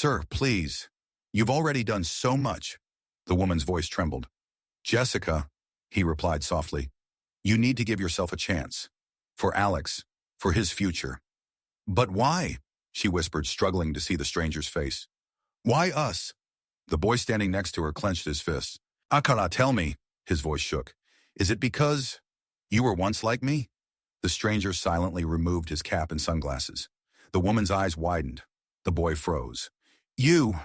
Sir, please. You've already done so much. The woman's voice trembled. Jessica, he replied softly, you need to give yourself a chance. For Alex, for his future. But why? She whispered, struggling to see the stranger's face. Why us? The boy standing next to her clenched his fists. Akara, tell me, his voice shook. Is it because you were once like me? The stranger silently removed his cap and sunglasses. The woman's eyes widened. The boy froze. You,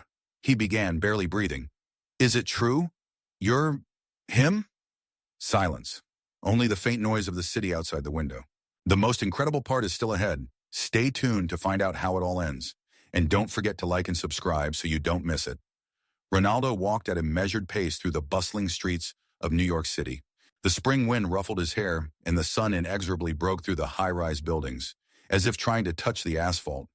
he began, barely breathing. Is it true? You're him? Silence. Only the faint noise of the city outside the window. The most incredible part is still ahead. Stay tuned to find out how it all ends. And don't forget to like and subscribe so you don't miss it. Ronaldo walked at a measured pace through the bustling streets of New York City. The spring wind ruffled his hair, and the sun inexorably broke through the high-rise buildings, as if trying to touch the asphalt.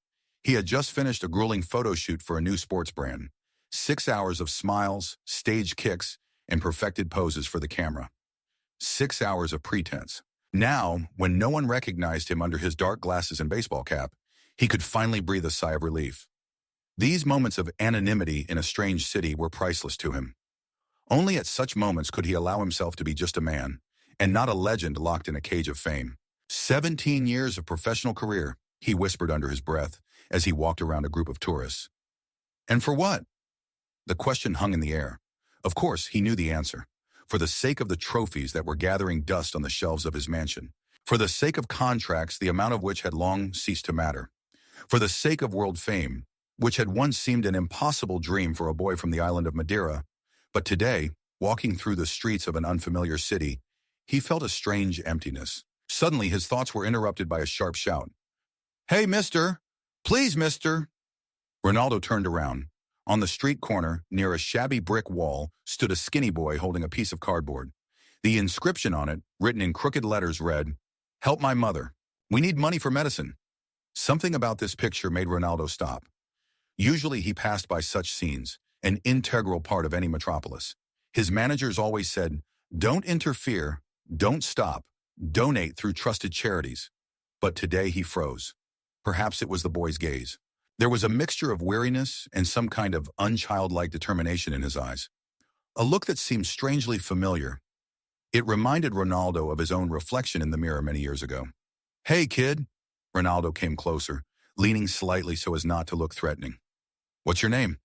He had just finished a grueling photo shoot for a new sports brand. 6 hours of smiles, stage kicks, and perfected poses for the camera. 6 hours of pretense. Now, when no one recognized him under his dark glasses and baseball cap, he could finally breathe a sigh of relief. These moments of anonymity in a strange city were priceless to him. Only at such moments could he allow himself to be just a man, and not a legend locked in a cage of fame. 17 years of professional career, he whispered under his breath as he walked around a group of tourists. And for what? The question hung in the air. Of course, he knew the answer. For the sake of the trophies that were gathering dust on the shelves of his mansion. For the sake of contracts, the amount of which had long ceased to matter. For the sake of world fame, which had once seemed an impossible dream for a boy from the island of Madeira. But today, walking through the streets of an unfamiliar city, he felt a strange emptiness. Suddenly, his thoughts were interrupted by a sharp shout. Hey, mister! Please, mister! Ronaldo turned around. On the street corner, near a shabby brick wall, stood a skinny boy holding a piece of cardboard. The inscription on it, written in crooked letters, read, "Help my mother. We need money for medicine." Something about this picture made Ronaldo stop. Usually he passed by such scenes, an integral part of any metropolis. His managers always said, don't interfere, don't stop, donate through trusted charities. But today he froze. Perhaps it was the boy's gaze. There was a mixture of weariness and some kind of unchildlike determination in his eyes. A look that seemed strangely familiar. It reminded Ronaldo of his own reflection in the mirror many years ago. Hey, kid. Ronaldo came closer, leaning slightly so as not to look threatening. What's your name?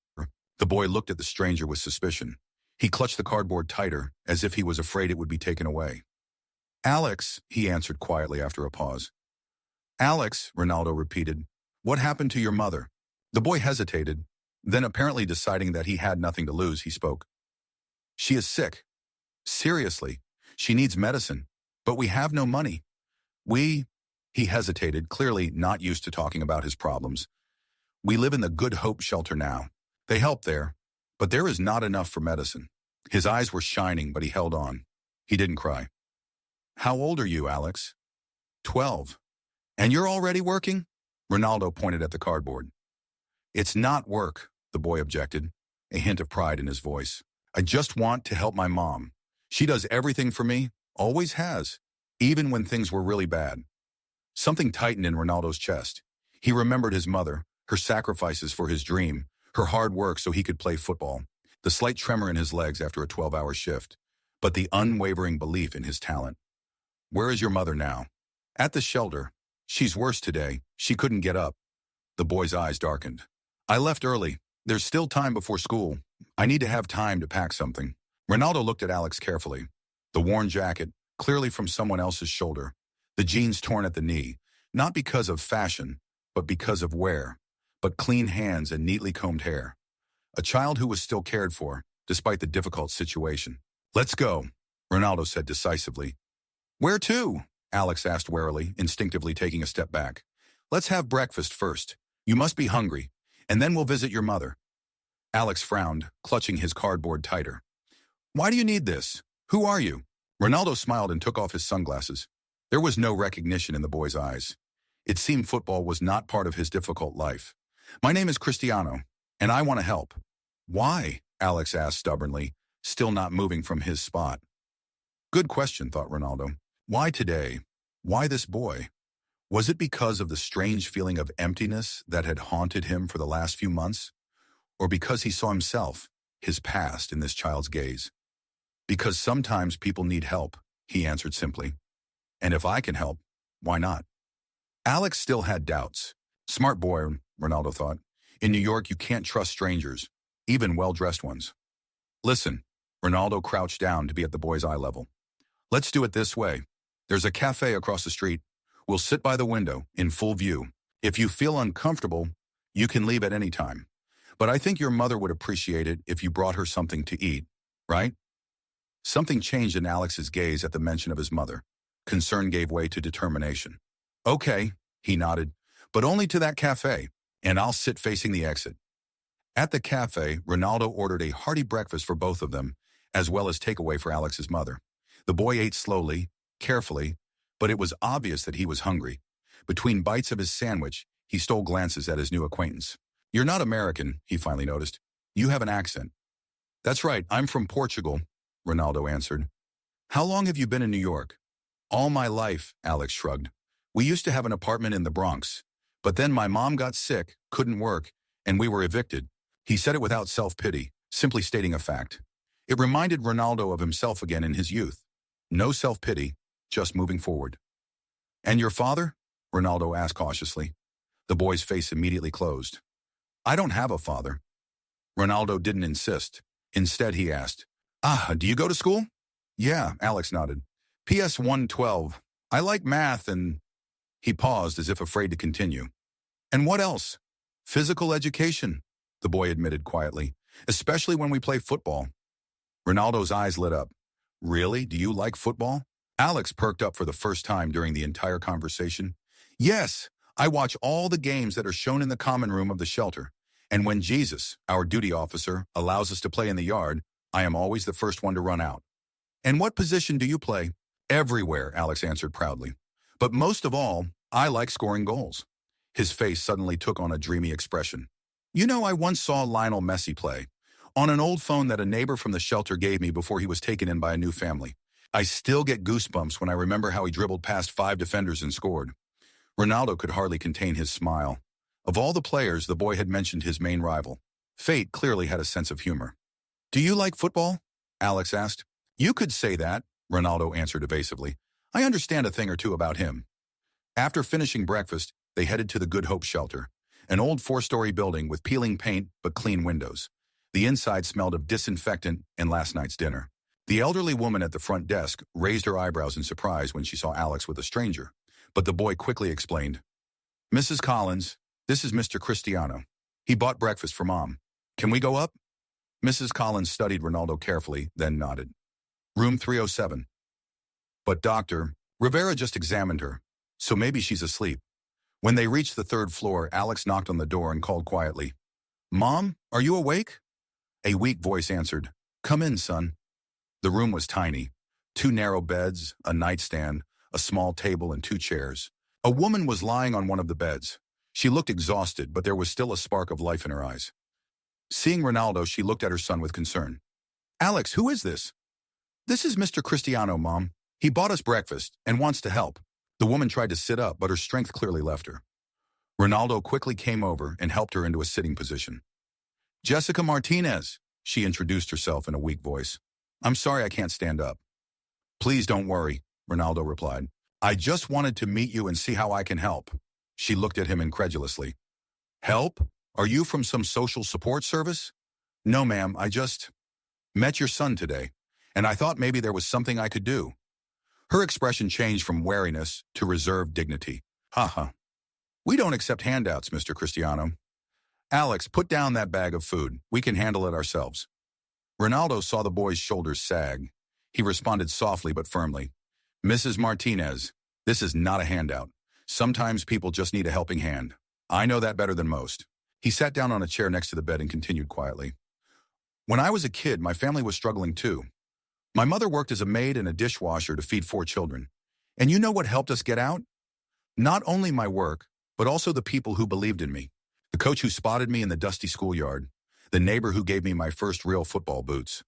The boy looked at the stranger with suspicion. He clutched the cardboard tighter, as if he was afraid it would be taken away. Alex, he answered quietly after a pause. Alex, Ronaldo repeated. What happened to your mother? The boy hesitated. Then, apparently deciding that he had nothing to lose, he spoke. She is sick. Seriously, she needs medicine. But we have no money. He hesitated, clearly not used to talking about his problems. We live in the Good Hope shelter now. They help there, but there is not enough for medicine. His eyes were shining, but he held on. He didn't cry. How old are you, Alex? 12. And you're already working? Ronaldo pointed at the cardboard. It's not work, the boy objected, a hint of pride in his voice. I just want to help my mom. She does everything for me, always has, even when things were really bad. Something tightened in Ronaldo's chest. He remembered his mother, her sacrifices for his dream, her hard work so he could play football, the slight tremor in his legs after a 12-hour shift, but the unwavering belief in his talent. Where is your mother now? At the shelter. She's worse today. She couldn't get up. The boy's eyes darkened. I left early. There's still time before school. I need to have time to pack something. Ronaldo looked at Alex carefully. The worn jacket, clearly from someone else's shoulder. The jeans torn at the knee, not because of fashion, but because of wear. But clean hands and neatly combed hair. A child who was still cared for, despite the difficult situation. Let's go, Ronaldo said decisively. Where to? Alex asked warily, instinctively taking a step back. Let's have breakfast first. You must be hungry, and then we'll visit your mother. Alex frowned, clutching his cardboard tighter. Why do you need this? Who are you? Ronaldo smiled and took off his sunglasses. There was no recognition in the boy's eyes. It seemed football was not part of his difficult life. My name is Cristiano, and I want to help. Why? Alex asked stubbornly, still not moving from his spot. Good question, thought Ronaldo. Why today? Why this boy? Was it because of the strange feeling of emptiness that had haunted him for the last few months? or because he saw himself, his past, in this child's gaze? Because sometimes people need help, he answered simply. And if I can help, why not? Alex still had doubts. Smart boy, Ronaldo thought. In New York, you can't trust strangers, even well-dressed ones. Listen, Ronaldo crouched down to be at the boy's eye level. Let's do it this way. There's a cafe across the street. We'll sit by the window, in full view. If you feel uncomfortable, you can leave at any time. But I think your mother would appreciate it if you brought her something to eat, right? Something changed in Alex's gaze at the mention of his mother. Concern gave way to determination. Okay, he nodded, but only to that cafe, and I'll sit facing the exit. At the cafe, Ronaldo ordered a hearty breakfast for both of them, as well as takeaway for Alex's mother. The boy ate slowly, carefully, but it was obvious that he was hungry. Between bites of his sandwich, he stole glances at his new acquaintance. You're not American, he finally noticed. You have an accent. That's right, I'm from Portugal, Ronaldo answered. How long have you been in New York? All my life, Alex shrugged. We used to have an apartment in the Bronx, but then my mom got sick, couldn't work, and we were evicted. He said it without self-pity, simply stating a fact. It reminded Ronaldo of himself again in his youth. No self-pity, just moving forward. And your father? Ronaldo asked cautiously. The boy's face immediately closed. I don't have a father. Ronaldo didn't insist. Instead, he asked, do you go to school? Yeah, Alex nodded. PS 112. I like math and... He paused as if afraid to continue. And what else? Physical education, the boy admitted quietly, especially when we play football. Ronaldo's eyes lit up. Really? Do you like football? Alex perked up for the first time during the entire conversation. Yes, I watch all the games that are shown in the common room of the shelter. And when Jesus, our duty officer, allows us to play in the yard, I am always the first one to run out. And what position do you play? Everywhere, Alex answered proudly. But most of all, I like scoring goals. His face suddenly took on a dreamy expression. You know, I once saw Lionel Messi play on an old phone that a neighbor from the shelter gave me before he was taken in by a new family. I still get goosebumps when I remember how he dribbled past 5 defenders and scored. Ronaldo could hardly contain his smile. Of all the players, the boy had mentioned his main rival. Fate clearly had a sense of humor. Do you like football? Alex asked. You could say that, Ronaldo answered evasively. I understand a thing or two about him. After finishing breakfast, they headed to the Good Hope shelter, an old 4-story building with peeling paint but clean windows. The inside smelled of disinfectant and last night's dinner. The elderly woman at the front desk raised her eyebrows in surprise when she saw Alex with a stranger, but the boy quickly explained. Mrs. Collins, this is Mr. Cristiano. He bought breakfast for Mom. Can we go up? Mrs. Collins studied Ronaldo carefully, then nodded. Room 307. But Dr. Rivera just examined her, so maybe she's asleep. When they reached the 3rd floor, Alex knocked on the door and called quietly. Mom, are you awake? A weak voice answered, Come in, son. The room was tiny. 2 narrow beds, a nightstand, a small table, and 2 chairs. A woman was lying on one of the beds. She looked exhausted, but there was still a spark of life in her eyes. Seeing Ronaldo, she looked at her son with concern. Alex, who is this? This is Mr. Cristiano, Mom. He bought us breakfast and wants to help. The woman tried to sit up, but her strength clearly left her. Ronaldo quickly came over and helped her into a sitting position. Jessica Martinez, she introduced herself in a weak voice. I'm sorry I can't stand up. Please don't worry, Ronaldo replied. I just wanted to meet you and see how I can help. She looked at him incredulously. Help? Are you from some social support service? No, ma'am, I just met your son today, and I thought maybe there was something I could do. Her expression changed from wariness to reserved dignity. Haha. We don't accept handouts, Mr. Cristiano. Alex, put down that bag of food. We can handle it ourselves. Ronaldo saw the boy's shoulders sag. He responded softly but firmly. Mrs. Martinez, this is not a handout. Sometimes people just need a helping hand. I know that better than most. He sat down on a chair next to the bed and continued quietly. When I was a kid, my family was struggling too. My mother worked as a maid and a dishwasher to feed 4 children. And you know what helped us get out? Not only my work, but also the people who believed in me. The coach who spotted me in the dusty schoolyard. The neighbor who gave me my first real football boots.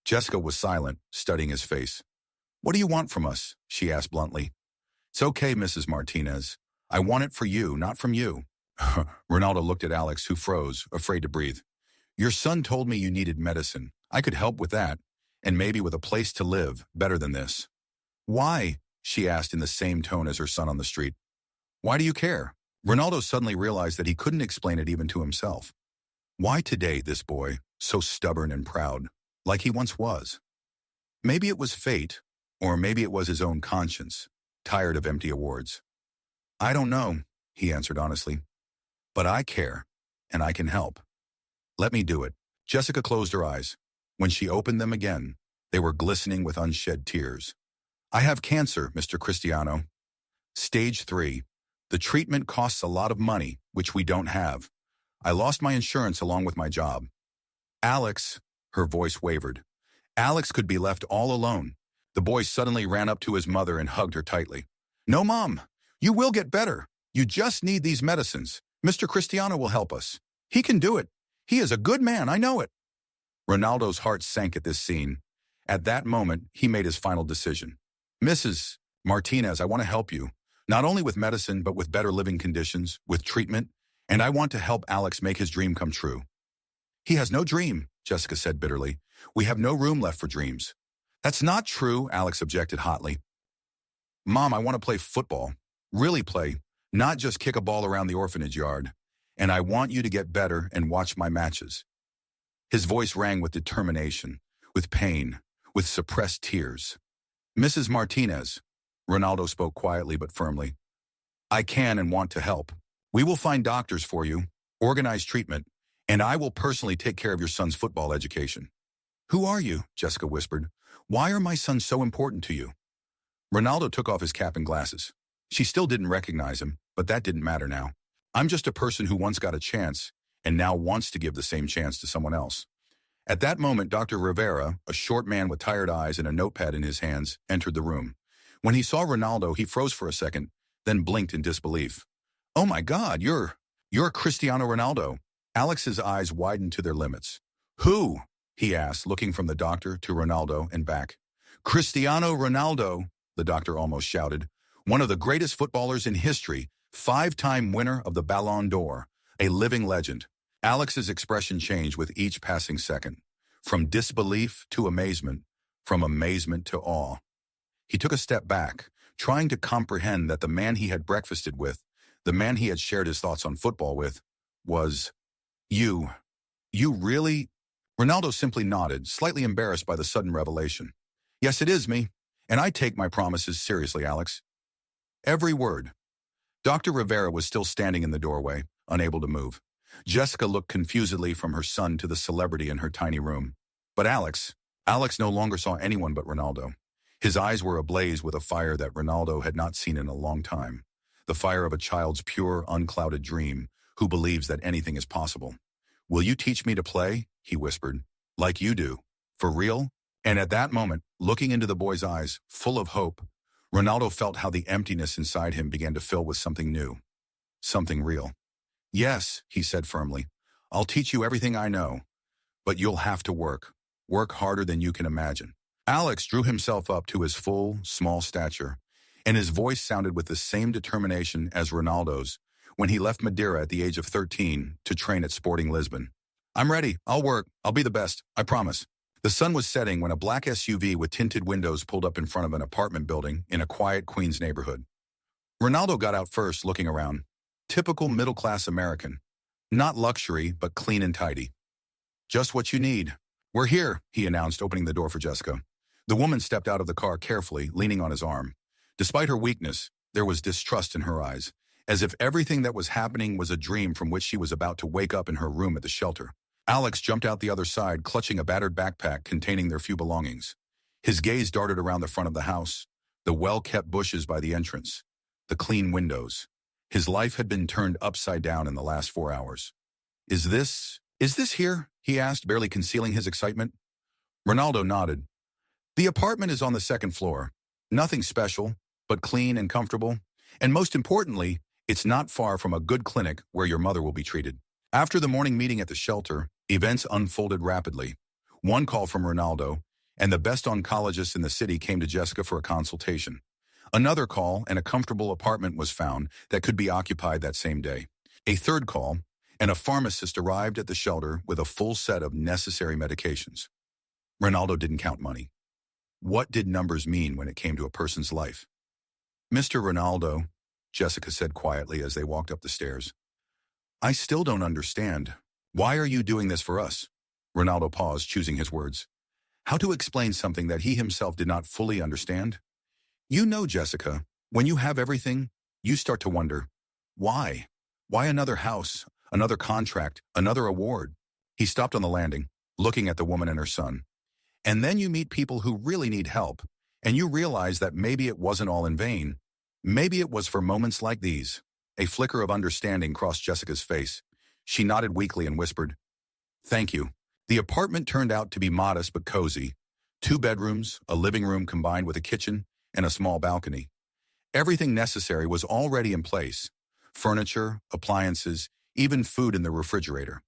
Jessica was silent, studying his face. What do you want from us? She asked bluntly. It's okay, Mrs. Martinez. I want it for you, not from you. Ronaldo looked at Alex, who froze, afraid to breathe. Your son told me you needed medicine. I could help with that, and maybe with a place to live, better than this. Why? She asked in the same tone as her son on the street. Why do you care? Ronaldo suddenly realized that he couldn't explain it even to himself. Why today, this boy, so stubborn and proud, like he once was? Maybe it was fate, or maybe it was his own conscience, tired of empty awards. I don't know, he answered honestly. But I care, and I can help. Let me do it. Jessica closed her eyes. When she opened them again, they were glistening with unshed tears. I have cancer, Mr. Cristiano. Stage 3. The treatment costs a lot of money, which we don't have. I lost my insurance along with my job. Alex, her voice wavered. Alex could be left all alone. The boy suddenly ran up to his mother and hugged her tightly. No, Mom, you will get better. You just need these medicines. Mr. Cristiano will help us. He can do it. He is a good man, I know it. Ronaldo's heart sank at this scene. At that moment, he made his final decision. Mrs. Martinez, I want to help you. Not only with medicine, but with better living conditions, with treatment, and I want to help Alex make his dream come true. He has no dream, Jessica said bitterly. We have no room left for dreams. That's not true, Alex objected hotly. Mom, I want to play football. Really play, not just kick a ball around the orphanage yard. And I want you to get better and watch my matches. His voice rang with determination, with pain, with suppressed tears. Mrs. Martinez, Ronaldo spoke quietly but firmly. I can and want to help. We will find doctors for you, organize treatment, and I will personally take care of your son's football education. Who are you? Jessica whispered. Why are my sons so important to you? Ronaldo took off his cap and glasses. She still didn't recognize him, but that didn't matter now. I'm just a person who once got a chance and now wants to give the same chance to someone else. At that moment, Dr. Rivera, a short man with tired eyes and a notepad in his hands, entered the room. When he saw Ronaldo, he froze for a second, then blinked in disbelief. Oh my God, you're Cristiano Ronaldo. Alex's eyes widened to their limits. Who? He asked, looking from the doctor to Ronaldo and back. Cristiano Ronaldo, the doctor almost shouted. One of the greatest footballers in history, 5-time winner of the Ballon d'Or, a living legend. Alex's expression changed with each passing second, from disbelief to amazement, from amazement to awe. He took a step back, trying to comprehend that the man he had breakfasted with, the man he had shared his thoughts on football with, was, You really? Ronaldo simply nodded, slightly embarrassed by the sudden revelation. Yes, it is me, and I take my promises seriously, Alex. Every word. Dr. Rivera was still standing in the doorway, unable to move. Jessica looked confusedly from her son to the celebrity in her tiny room. But Alex no longer saw anyone but Ronaldo. His eyes were ablaze with a fire that Ronaldo had not seen in a long time. The fire of a child's pure, unclouded dream, who believes that anything is possible. Will you teach me to play? He whispered. Like you do. For real? And at that moment, looking into the boy's eyes, full of hope, Ronaldo felt how the emptiness inside him began to fill with something new. Something real. Yes, he said firmly. I'll teach you everything I know. But you'll have to work. Work harder than you can imagine. Alex drew himself up to his full, small stature, and his voice sounded with the same determination as Ronaldo's when he left Madeira at the age of 13 to train at Sporting Lisbon. I'm ready. I'll work. I'll be the best. I promise. The sun was setting when a black SUV with tinted windows pulled up in front of an apartment building in a quiet Queens neighborhood. Ronaldo got out first, looking around. Typical middle-class American. Not luxury, but clean and tidy. Just what you need. We're here, he announced, opening the door for Jessica. The woman stepped out of the car carefully, leaning on his arm. Despite her weakness, there was distrust in her eyes, as if everything that was happening was a dream from which she was about to wake up in her room at the shelter. Alex jumped out the other side, clutching a battered backpack containing their few belongings. His gaze darted around the front of the house, the well-kept bushes by the entrance, the clean windows. His life had been turned upside down in the last 4 hours. Is this here? He asked, barely concealing his excitement. Ronaldo nodded. The apartment is on the second floor. Nothing special, but clean and comfortable. And most importantly, it's not far from a good clinic where your mother will be treated. After the morning meeting at the shelter, events unfolded rapidly. One call from Ronaldo, and the best oncologist in the city came to Jessica for a consultation. Another call, and a comfortable apartment was found that could be occupied that same day. A third call, and a pharmacist arrived at the shelter with a full set of necessary medications. Ronaldo didn't count money. What did numbers mean when it came to a person's life? Mr. Ronaldo, Jessica said quietly as they walked up the stairs. I still don't understand. Why are you doing this for us? Ronaldo paused, choosing his words. How to explain something that he himself did not fully understand? You know, Jessica, when you have everything, you start to wonder, why? Why another house, another contract, another award? He stopped on the landing, looking at the woman and her son. And then you meet people who really need help, and you realize that maybe it wasn't all in vain. Maybe it was for moments like these. A flicker of understanding crossed Jessica's face. She nodded weakly and whispered, Thank you. The apartment turned out to be modest but cozy. 2 bedrooms, a living room combined with a kitchen, and a small balcony. Everything necessary was already in place. Furniture, appliances, even food in the refrigerator.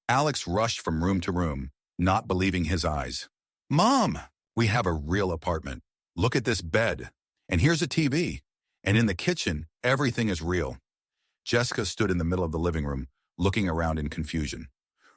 Alex rushed from room to room, not believing his eyes. Mom, we have a real apartment. Look at this bed. And here's a TV. And in the kitchen, everything is real. Jessica stood in the middle of the living room, looking around in confusion.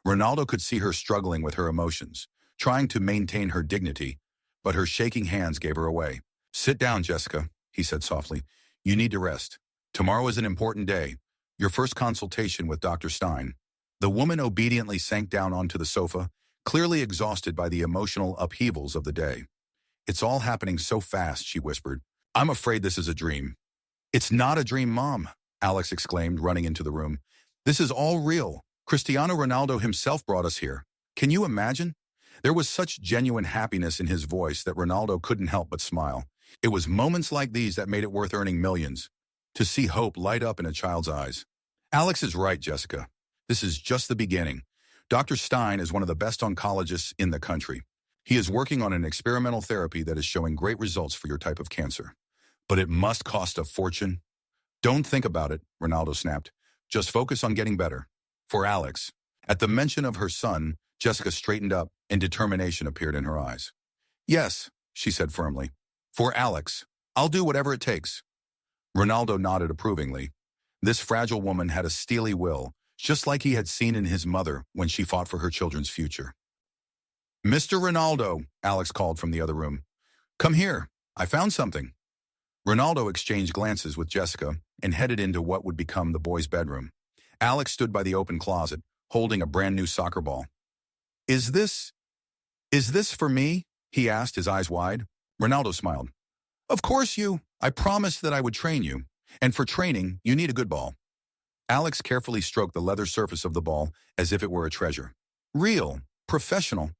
Ronaldo could see her struggling with her emotions, trying to maintain her dignity, but her shaking hands gave her away. Sit down, Jessica, he said softly. You need to rest. Tomorrow is an important day. Your first consultation with Dr. Stein. The woman obediently sank down onto the sofa, clearly exhausted by the emotional upheavals of the day. It's all happening so fast, she whispered. I'm afraid this is a dream. It's not a dream, Mom, Alex exclaimed, running into the room. This is all real. Cristiano Ronaldo himself brought us here. Can you imagine? There was such genuine happiness in his voice that Ronaldo couldn't help but smile. It was moments like these that made it worth earning millions. To see hope light up in a child's eyes. Alex is right, Jessica. This is just the beginning. Dr. Stein is one of the best oncologists in the country. He is working on an experimental therapy that is showing great results for your type of cancer. But it must cost a fortune. Don't think about it, Ronaldo snapped. Just focus on getting better. For Alex. At the mention of her son, Jessica straightened up and determination appeared in her eyes. Yes, she said firmly. For Alex. I'll do whatever it takes. Ronaldo nodded approvingly. This fragile woman had a steely will, just like he had seen in his mother when she fought for her children's future. Mr. Ronaldo, Alex called from the other room. Come here. I found something. Ronaldo exchanged glances with Jessica and headed into what would become the boys' bedroom. Alex stood by the open closet, holding a brand new soccer ball. Is this for me? He asked, his eyes wide. Ronaldo smiled. Of course I promised that I would train you. And for training, you need a good ball. Alex carefully stroked the leather surface of the ball as if it were a treasure. Real, professional.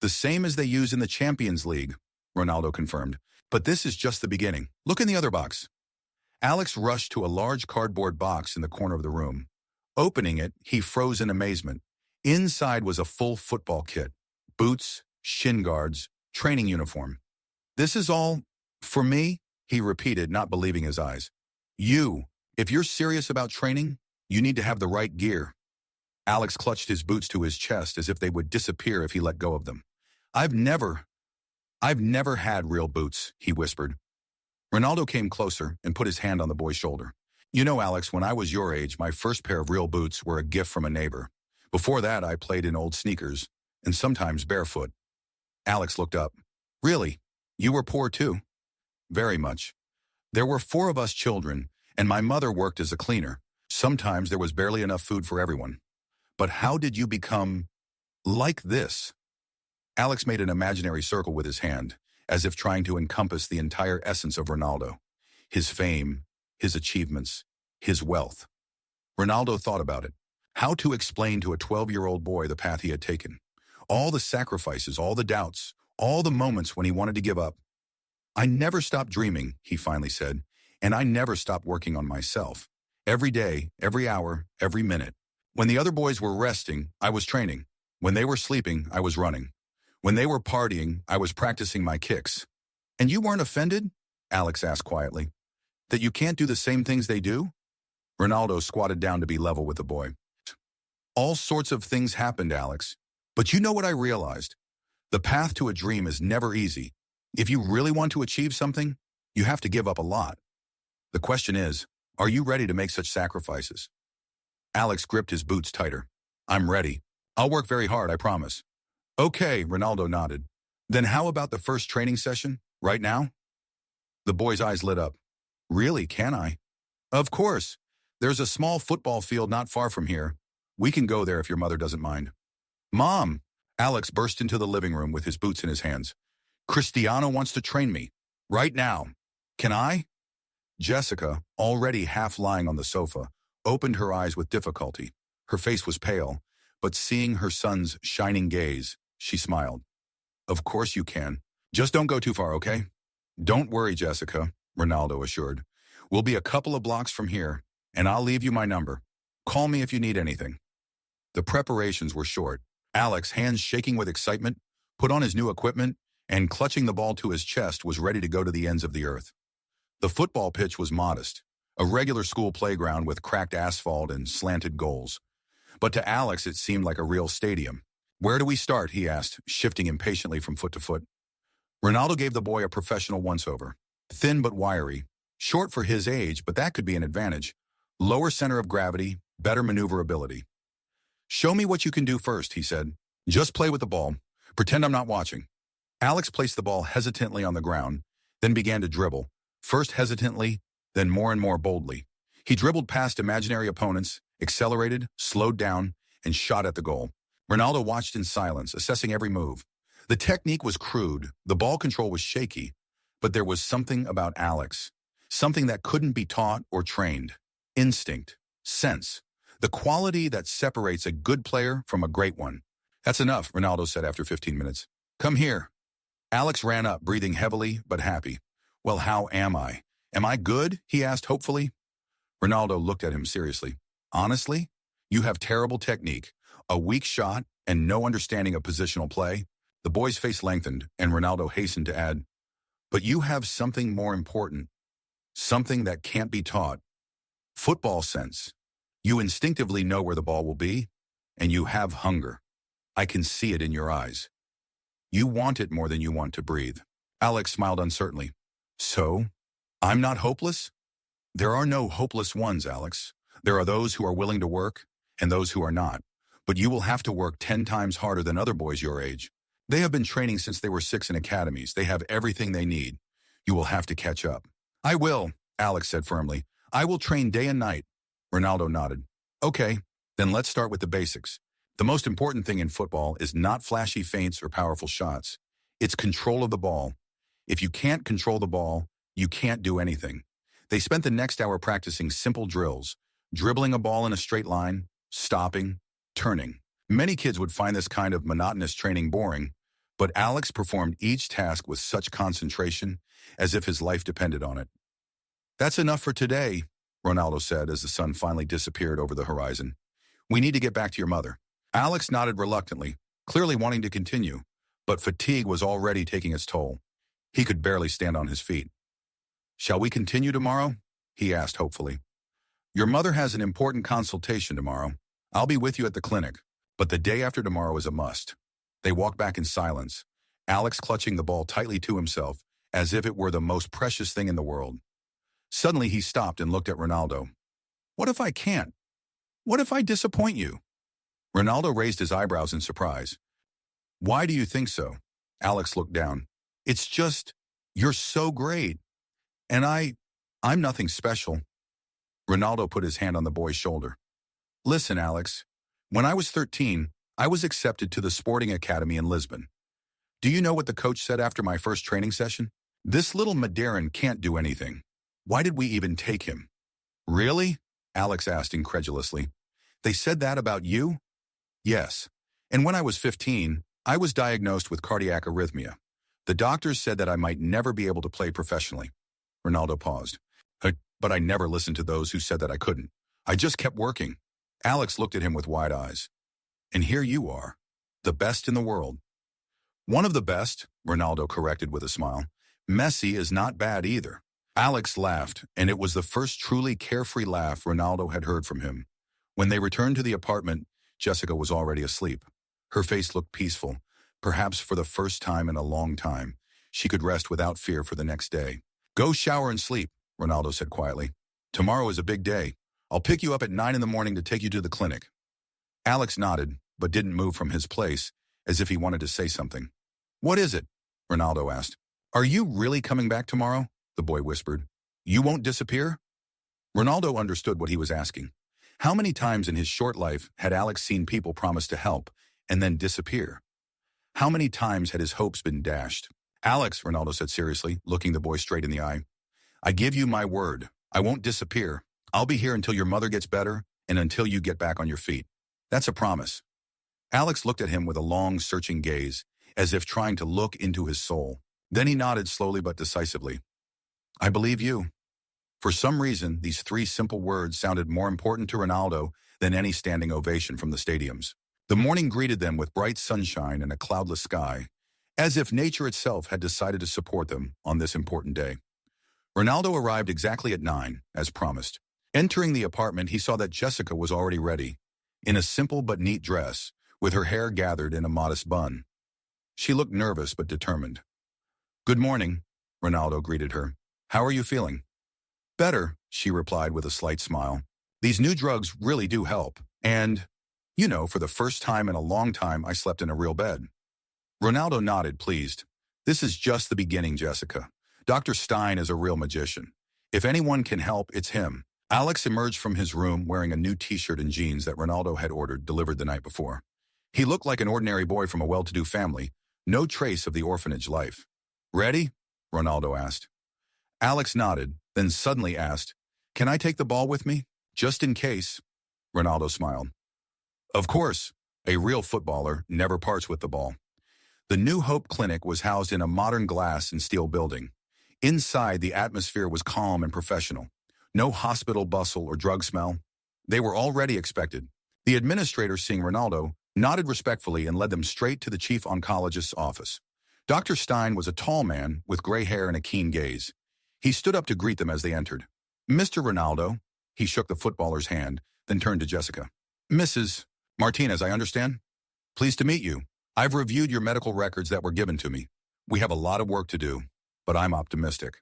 The same as they use in the Champions League, Ronaldo confirmed. But this is just the beginning. Look in the other box. Alex rushed to a large cardboard box in the corner of the room. Opening it, he froze in amazement. Inside was a full football kit. Boots, shin guards, training uniform. This is all for me, he repeated, not believing his eyes. If you're serious about training, you need to have the right gear. Alex clutched his boots to his chest as if they would disappear if he let go of them. I've never had real boots, he whispered. Ronaldo came closer and put his hand on the boy's shoulder. You know, Alex, when I was your age, my first pair of real boots were a gift from a neighbor. Before that, I played in old sneakers, and sometimes barefoot. Alex looked up. Really? You were poor too? Very much. There were 4 of us children, and my mother worked as a cleaner. Sometimes there was barely enough food for everyone. But how did you become like this? Alex made an imaginary circle with his hand, as if trying to encompass the entire essence of Ronaldo. His fame, his achievements, his wealth. Ronaldo thought about it. How to explain to a 12-year-old boy the path he had taken. All the sacrifices, all the doubts, all the moments when he wanted to give up. I never stopped dreaming, he finally said, and I never stopped working on myself. Every day, every hour, every minute. When the other boys were resting, I was training. When they were sleeping, I was running. When they were partying, I was practicing my kicks. And you weren't offended? Alex asked quietly. That you can't do the same things they do? Ronaldo squatted down to be level with the boy. All sorts of things happened, Alex. But you know what I realized? The path to a dream is never easy. If you really want to achieve something, you have to give up a lot. The question is, are you ready to make such sacrifices? Alex gripped his boots tighter. I'm ready. I'll work very hard, I promise. Okay, Ronaldo nodded. Then how about the first training session, right now? The boy's eyes lit up. Really, can I? Of course. There's a small football field not far from here. We can go there if your mother doesn't mind. Mom! Alex burst into the living room with his boots in his hands. Cristiano wants to train me. Right now. Can I? Jessica, already half lying on the sofa, opened her eyes with difficulty. Her face was pale, but seeing her son's shining gaze, she smiled. Of course you can. Just don't go too far, okay? Don't worry, Jessica, Ronaldo assured. We'll be a couple of blocks from here, and I'll leave you my number. Call me if you need anything. The preparations were short. Alex, hands shaking with excitement, put on his new equipment, and clutching the ball to his chest was ready to go to the ends of the earth. The football pitch was modest, a regular school playground with cracked asphalt and slanted goals. But to Alex, it seemed like a real stadium. Where do we start, he asked, shifting impatiently from foot to foot. Ronaldo gave the boy a professional once-over. Thin but wiry, short for his age, but that could be an advantage. Lower center of gravity, better maneuverability. Show me what you can do first, he said. Just play with the ball. Pretend I'm not watching. Alex placed the ball hesitantly on the ground, then began to dribble, first hesitantly, then more and more boldly. He dribbled past imaginary opponents, accelerated, slowed down, and shot at the goal. Ronaldo watched in silence, assessing every move. The technique was crude, the ball control was shaky, but there was something about Alex, something that couldn't be taught or trained. Instinct, sense, the quality that separates a good player from a great one. That's enough, Ronaldo said after 15 minutes. Come here. Alex ran up, breathing heavily but happy. Well, how am I? Am I good? He asked hopefully. Ronaldo looked at him seriously. Honestly, you have terrible technique, a weak shot, and no understanding of positional play. The boy's face lengthened, and Ronaldo hastened to add, but you have something more important, something that can't be taught. Football sense. You instinctively know where the ball will be, and you have hunger. I can see it in your eyes. You want it more than you want to breathe. Alex smiled uncertainly. So, I'm not hopeless? There are no hopeless ones, Alex. There are those who are willing to work, and those who are not. But you will have to work 10 times harder than other boys your age. They have been training since they were 6 in academies. They have everything they need. You will have to catch up. I will, Alex said firmly. I will train day and night. Ronaldo nodded. Okay, then let's start with the basics. The most important thing in football is not flashy feints or powerful shots. It's control of the ball. If you can't control the ball, you can't do anything. They spent the next hour practicing simple drills, dribbling a ball in a straight line, stopping, turning. Many kids would find this kind of monotonous training boring, but Alex performed each task with such concentration as if his life depended on it. That's enough for today, Ronaldo said as the sun finally disappeared over the horizon. We need to get back to your mother. Alex nodded reluctantly, clearly wanting to continue, but fatigue was already taking its toll. He could barely stand on his feet. Shall we continue tomorrow? He asked hopefully. Your mother has an important consultation tomorrow. I'll be with you at the clinic, but the day after tomorrow is a must. They walked back in silence, Alex clutching the ball tightly to himself, as if it were the most precious thing in the world. Suddenly he stopped and looked at Ronaldo. What if I can't? What if I disappoint you? Ronaldo raised his eyebrows in surprise. Why do you think so? Alex looked down. It's just, you're so great. And I'm nothing special. Ronaldo put his hand on the boy's shoulder. Listen, Alex, when I was 13, I was accepted to the sporting academy in Lisbon. Do you know what the coach said after my first training session? This little Madeiran can't do anything. Why did we even take him? Really? Alex asked incredulously. They said that about you? Yes. And when I was 15, I was diagnosed with cardiac arrhythmia. The doctors said that I might never be able to play professionally. Ronaldo paused. But I never listened to those who said that I couldn't. I just kept working. Alex looked at him with wide eyes. And here you are, the best in the world. One of the best, Ronaldo corrected with a smile. Messi is not bad either. Alex laughed, and it was the first truly carefree laugh Ronaldo had heard from him. When they returned to the apartment, Jessica was already asleep. Her face looked peaceful. Perhaps for the first time in a long time, she could rest without fear for the next day. Go shower and sleep, Ronaldo said quietly. Tomorrow is a big day. I'll pick you up at 9 in the morning to take you to the clinic. Alex nodded, but didn't move from his place, as if he wanted to say something. What is it? Ronaldo asked. Are you really coming back tomorrow? The boy whispered. You won't disappear? Ronaldo understood what he was asking. How many times in his short life had Alex seen people promise to help and then disappear? How many times had his hopes been dashed? Alex, Ronaldo said seriously, looking the boy straight in the eye. I give you my word. I won't disappear. I'll be here until your mother gets better and until you get back on your feet. That's a promise. Alex looked at him with a long, searching gaze, as if trying to look into his soul. Then he nodded slowly but decisively. I believe you. For some reason, these 3 simple words sounded more important to Ronaldo than any standing ovation from the stadiums. The morning greeted them with bright sunshine and a cloudless sky, as if nature itself had decided to support them on this important day. Ronaldo arrived exactly at 9, as promised. Entering the apartment, he saw that Jessica was already ready, in a simple but neat dress, with her hair gathered in a modest bun. She looked nervous but determined. Good morning, Ronaldo greeted her. How are you feeling? Better, she replied with a slight smile. These new drugs really do help, and, for the first time in a long time, I slept in a real bed. Ronaldo nodded, pleased. This is just the beginning, Jessica. Dr. Stein is a real magician. If anyone can help, it's him. Alex emerged from his room wearing a new t-shirt and jeans that Ronaldo had ordered delivered the night before. He looked like an ordinary boy from a well-to-do family, no trace of the orphanage life. Ready? Ronaldo asked. Alex nodded, then suddenly asked, Can I take the ball with me? Just in case. Ronaldo smiled. Of course, a real footballer never parts with the ball. The New Hope Clinic was housed in a modern glass and steel building. Inside, the atmosphere was calm and professional. No hospital bustle or drug smell. They were already expected. The administrator, seeing Ronaldo, nodded respectfully and led them straight to the chief oncologist's office. Dr. Stein was a tall man with gray hair and a keen gaze. He stood up to greet them as they entered. Mr. Ronaldo, he shook the footballer's hand, then turned to Jessica. Mrs. Martinez, I understand? Pleased to meet you. I've reviewed your medical records that were given to me. We have a lot of work to do, but I'm optimistic.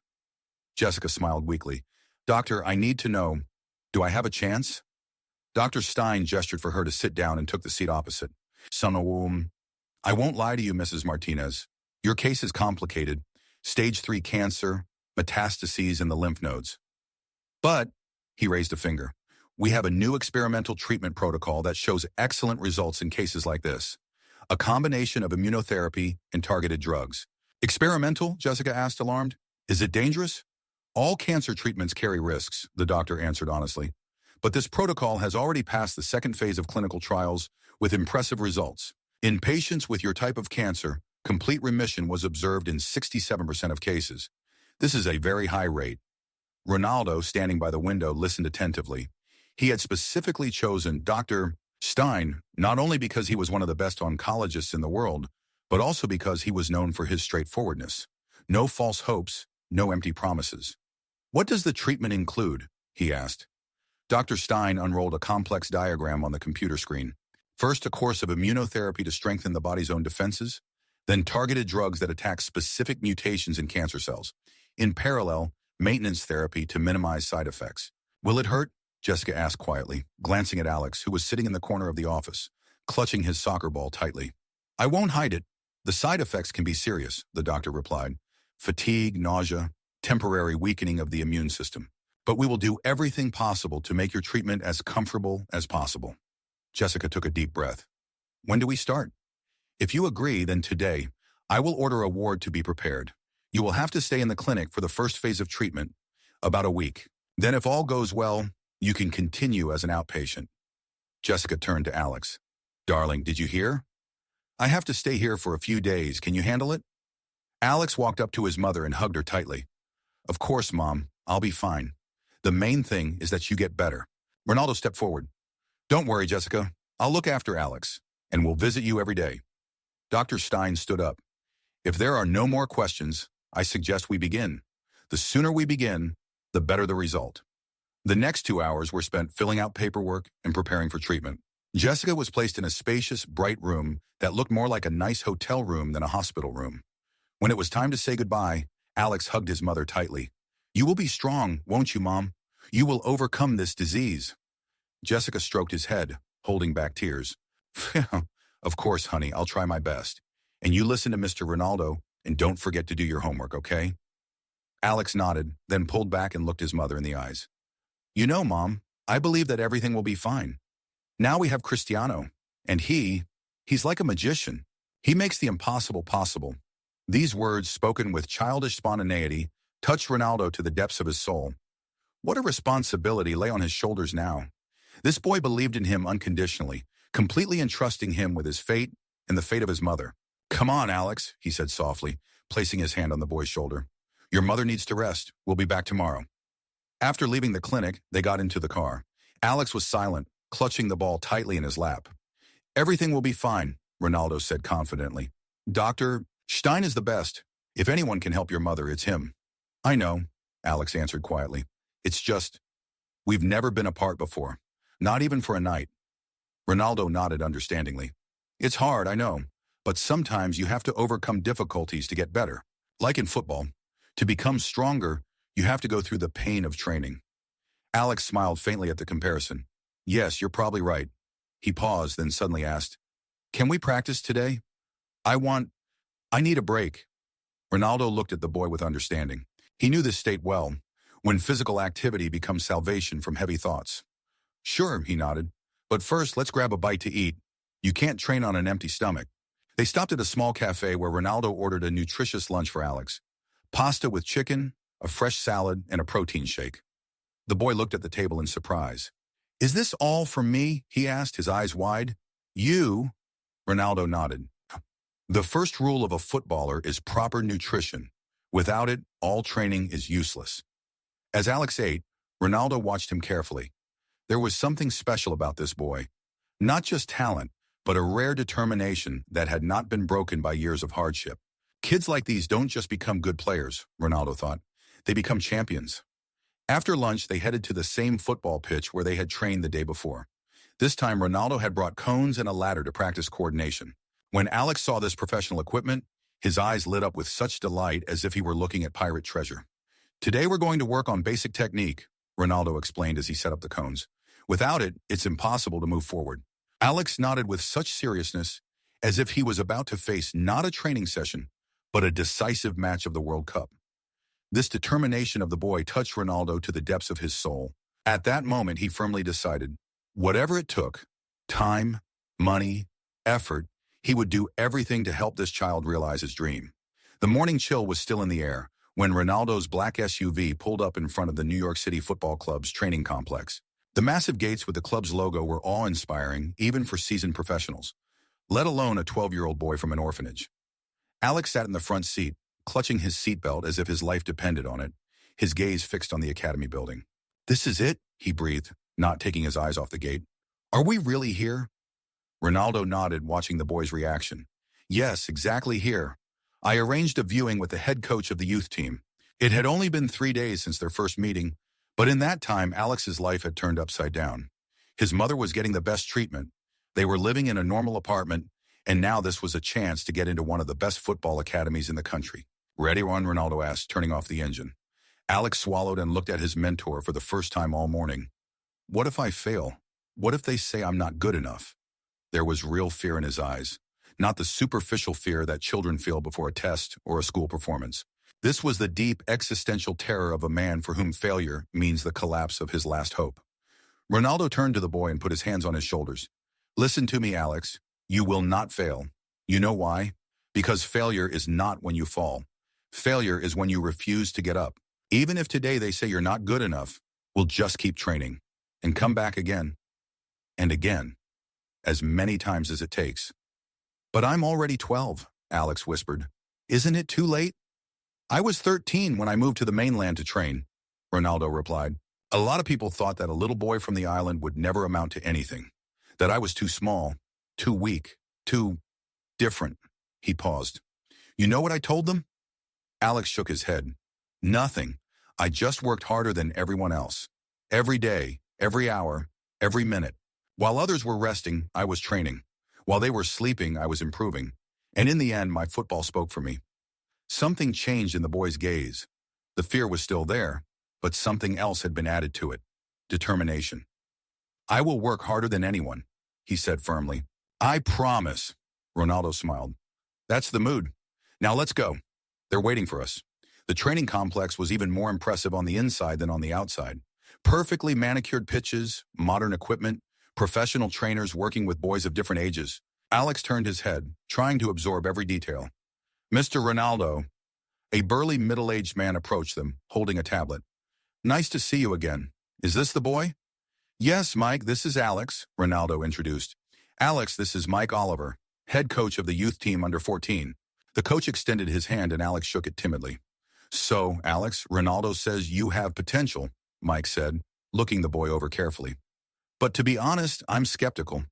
Jessica smiled weakly. Doctor, I need to know, do I have a chance? Dr. Stein gestured for her to sit down and took the seat opposite. I won't lie to you, Mrs. Martinez. Your case is complicated. Stage 3 cancer, metastases in the lymph nodes. But, he raised a finger, we have a new experimental treatment protocol that shows excellent results in cases like this. A combination of immunotherapy and targeted drugs. Experimental? Jessica asked, alarmed. Is it dangerous? All cancer treatments carry risks, the doctor answered honestly. But this protocol has already passed the second phase of clinical trials with impressive results. In patients with your type of cancer, complete remission was observed in 67% of cases. This is a very high rate. Ronaldo, standing by the window, listened attentively. He had specifically chosen Dr. Stein, not only because he was one of the best oncologists in the world, but also because he was known for his straightforwardness. No false hopes, no empty promises. What does the treatment include? He asked. Dr. Stein unrolled a complex diagram on the computer screen. First, a course of immunotherapy to strengthen the body's own defenses, then targeted drugs that attack specific mutations in cancer cells. In parallel, maintenance therapy to minimize side effects. Will it hurt? Jessica asked quietly, glancing at Alex, who was sitting in the corner of the office, clutching his soccer ball tightly. I won't hide it. The side effects can be serious, the doctor replied. Fatigue, nausea, temporary weakening of the immune system. But we will do everything possible to make your treatment as comfortable as possible. Jessica took a deep breath. When do we start? If you agree, then today, I will order a ward to be prepared. You will have to stay in the clinic for the first phase of treatment, about a week. Then if all goes well, you can continue as an outpatient. Jessica turned to Alex. Darling, did you hear? I have to stay here for a few days. Can you handle it? Alex walked up to his mother and hugged her tightly. Of course, Mom. I'll be fine. The main thing is that you get better. Ronaldo stepped forward. Don't worry, Jessica. I'll look after Alex, and we'll visit you every day. Dr. Stein stood up. If there are no more questions, I suggest we begin. The sooner we begin, the better the result. The next 2 hours were spent filling out paperwork and preparing for treatment. Jessica was placed in a spacious, bright room that looked more like a nice hotel room than a hospital room. When it was time to say goodbye, Alex hugged his mother tightly. You will be strong, won't you, Mom? You will overcome this disease. Jessica stroked his head, holding back tears. Of course, honey, I'll try my best. And you listen to Mr. Ronaldo, and don't forget to do your homework, okay? Alex nodded, then pulled back and looked his mother in the eyes. You know, Mom, I believe that everything will be fine. Now we have Cristiano, and he's like a magician. He makes the impossible possible. These words, spoken with childish spontaneity, touched Ronaldo to the depths of his soul. What a responsibility lay on his shoulders now. This boy believed in him unconditionally, completely entrusting him with his fate and the fate of his mother. Come on, Alex, he said softly, placing his hand on the boy's shoulder. Your mother needs to rest. We'll be back tomorrow. After leaving the clinic, they got into the car. Alex was silent, clutching the ball tightly in his lap. Everything will be fine, Ronaldo said confidently. Dr. Stein is the best. If anyone can help your mother, it's him. I know, Alex answered quietly. It's just, we've never been apart before, not even for a night. Ronaldo nodded understandingly. It's hard, I know, but sometimes you have to overcome difficulties to get better. Like in football, to become stronger, you have to go through the pain of training. Alex smiled faintly at the comparison. Yes, you're probably right. He paused, then suddenly asked, Can we practice today? I need a break. Ronaldo looked at the boy with understanding. He knew this state well, when physical activity becomes salvation from heavy thoughts. Sure, he nodded. But first, let's grab a bite to eat. You can't train on an empty stomach. They stopped at a small cafe where Ronaldo ordered a nutritious lunch for Alex. Pasta with chicken, a fresh salad, and a protein shake. The boy looked at the table in surprise. Is this all for me? He asked, his eyes wide. You? Ronaldo nodded. The first rule of a footballer is proper nutrition. Without it, all training is useless. As Alex ate, Ronaldo watched him carefully. There was something special about this boy. Not just talent, but a rare determination that had not been broken by years of hardship. Kids like these don't just become good players, Ronaldo thought. They become champions. After lunch, they headed to the same football pitch where they had trained the day before. This time, Ronaldo had brought cones and a ladder to practice coordination. When Alex saw this professional equipment, his eyes lit up with such delight as if he were looking at pirate treasure. Today we're going to work on basic technique, Ronaldo explained as he set up the cones. Without it, it's impossible to move forward. Alex nodded with such seriousness, as if he was about to face not a training session, but a decisive match of the World Cup. This determination of the boy touched Ronaldo to the depths of his soul. At that moment, he firmly decided, whatever it took, time, money, effort, he would do everything to help this child realize his dream. The morning chill was still in the air when Ronaldo's black SUV pulled up in front of the New York City Football Club's training complex. The massive gates with the club's logo were awe-inspiring, even for seasoned professionals, let alone a 12-year-old boy from an orphanage. Alex sat in the front seat, clutching his seatbelt as if his life depended on it, his gaze fixed on the academy building. This is it, he breathed, not taking his eyes off the gate. Are we really here? Ronaldo nodded, watching the boy's reaction. Yes, exactly here. I arranged a viewing with the head coach of the youth team. It had only been 3 days since their first meeting, but in that time, Alex's life had turned upside down. His mother was getting the best treatment. They were living in a normal apartment, and now this was a chance to get into one of the best football academies in the country. Ready, Ron? Ronaldo asked, turning off the engine. Alex swallowed and looked at his mentor for the first time all morning. What if I fail? What if they say I'm not good enough? There was real fear in his eyes, not the superficial fear that children feel before a test or a school performance. This was the deep existential terror of a man for whom failure means the collapse of his last hope. Ronaldo turned to the boy and put his hands on his shoulders. Listen to me, Alex. You will not fail. You know why? Because failure is not when you fall. Failure is when you refuse to get up. Even if today they say you're not good enough, we'll just keep training and come back again and again, as many times as it takes. But I'm already 12, Alex whispered. Isn't it too late? I was 13 when I moved to the mainland to train, Ronaldo replied. A lot of people thought that a little boy from the island would never amount to anything, that I was too small, too weak, too different. He paused. You know what I told them? Alex shook his head. Nothing. I just worked harder than everyone else. Every day, every hour, every minute. While others were resting, I was training. While they were sleeping, I was improving. And in the end, my football spoke for me. Something changed in the boy's gaze. The fear was still there, but something else had been added to it. Determination. I will work harder than anyone, he said firmly. I promise, Ronaldo smiled. That's the mood. Now let's go. They're waiting for us. The training complex was even more impressive on the inside than on the outside. Perfectly manicured pitches, modern equipment, professional trainers working with boys of different ages. Alex turned his head, trying to absorb every detail. Mr. Ronaldo, a burly middle-aged man approached them, holding a tablet. Nice to see you again. Is this the boy? Yes, Mike, this is Alex, Ronaldo introduced. Alex, this is Mike Oliver, head coach of the youth team under 14. The coach extended his hand and Alex shook it timidly. So, Alex, Ronaldo says you have potential, Mike said, looking the boy over carefully. But to be honest, I'm skeptical.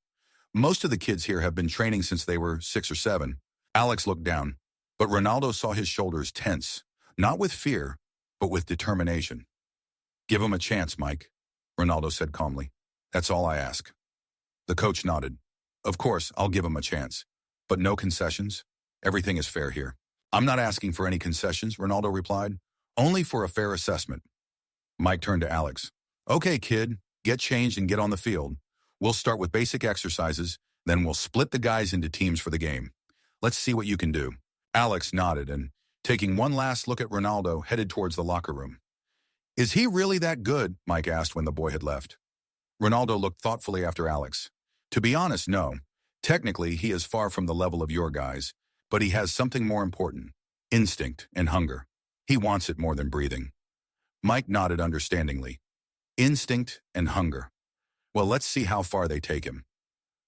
Most of the kids here have been training since they were 6 or 7. Alex looked down, but Ronaldo saw his shoulders tense, not with fear, but with determination. Give him a chance, Mike, Ronaldo said calmly. That's all I ask. The coach nodded. Of course, I'll give him a chance. But no concessions. Everything is fair here. I'm not asking for any concessions, Ronaldo replied. Only for a fair assessment. Mike turned to Alex. Okay, kid, get changed and get on the field. We'll start with basic exercises, then we'll split the guys into teams for the game. Let's see what you can do. Alex nodded and, taking one last look at Ronaldo, headed towards the locker room. Is he really that good? Mike asked when the boy had left. Ronaldo looked thoughtfully after Alex. To be honest, no. Technically, he is far from the level of your guys, but he has something more important, instinct and hunger. He wants it more than breathing. Mike nodded understandingly. Instinct and hunger. Well, let's see how far they take him.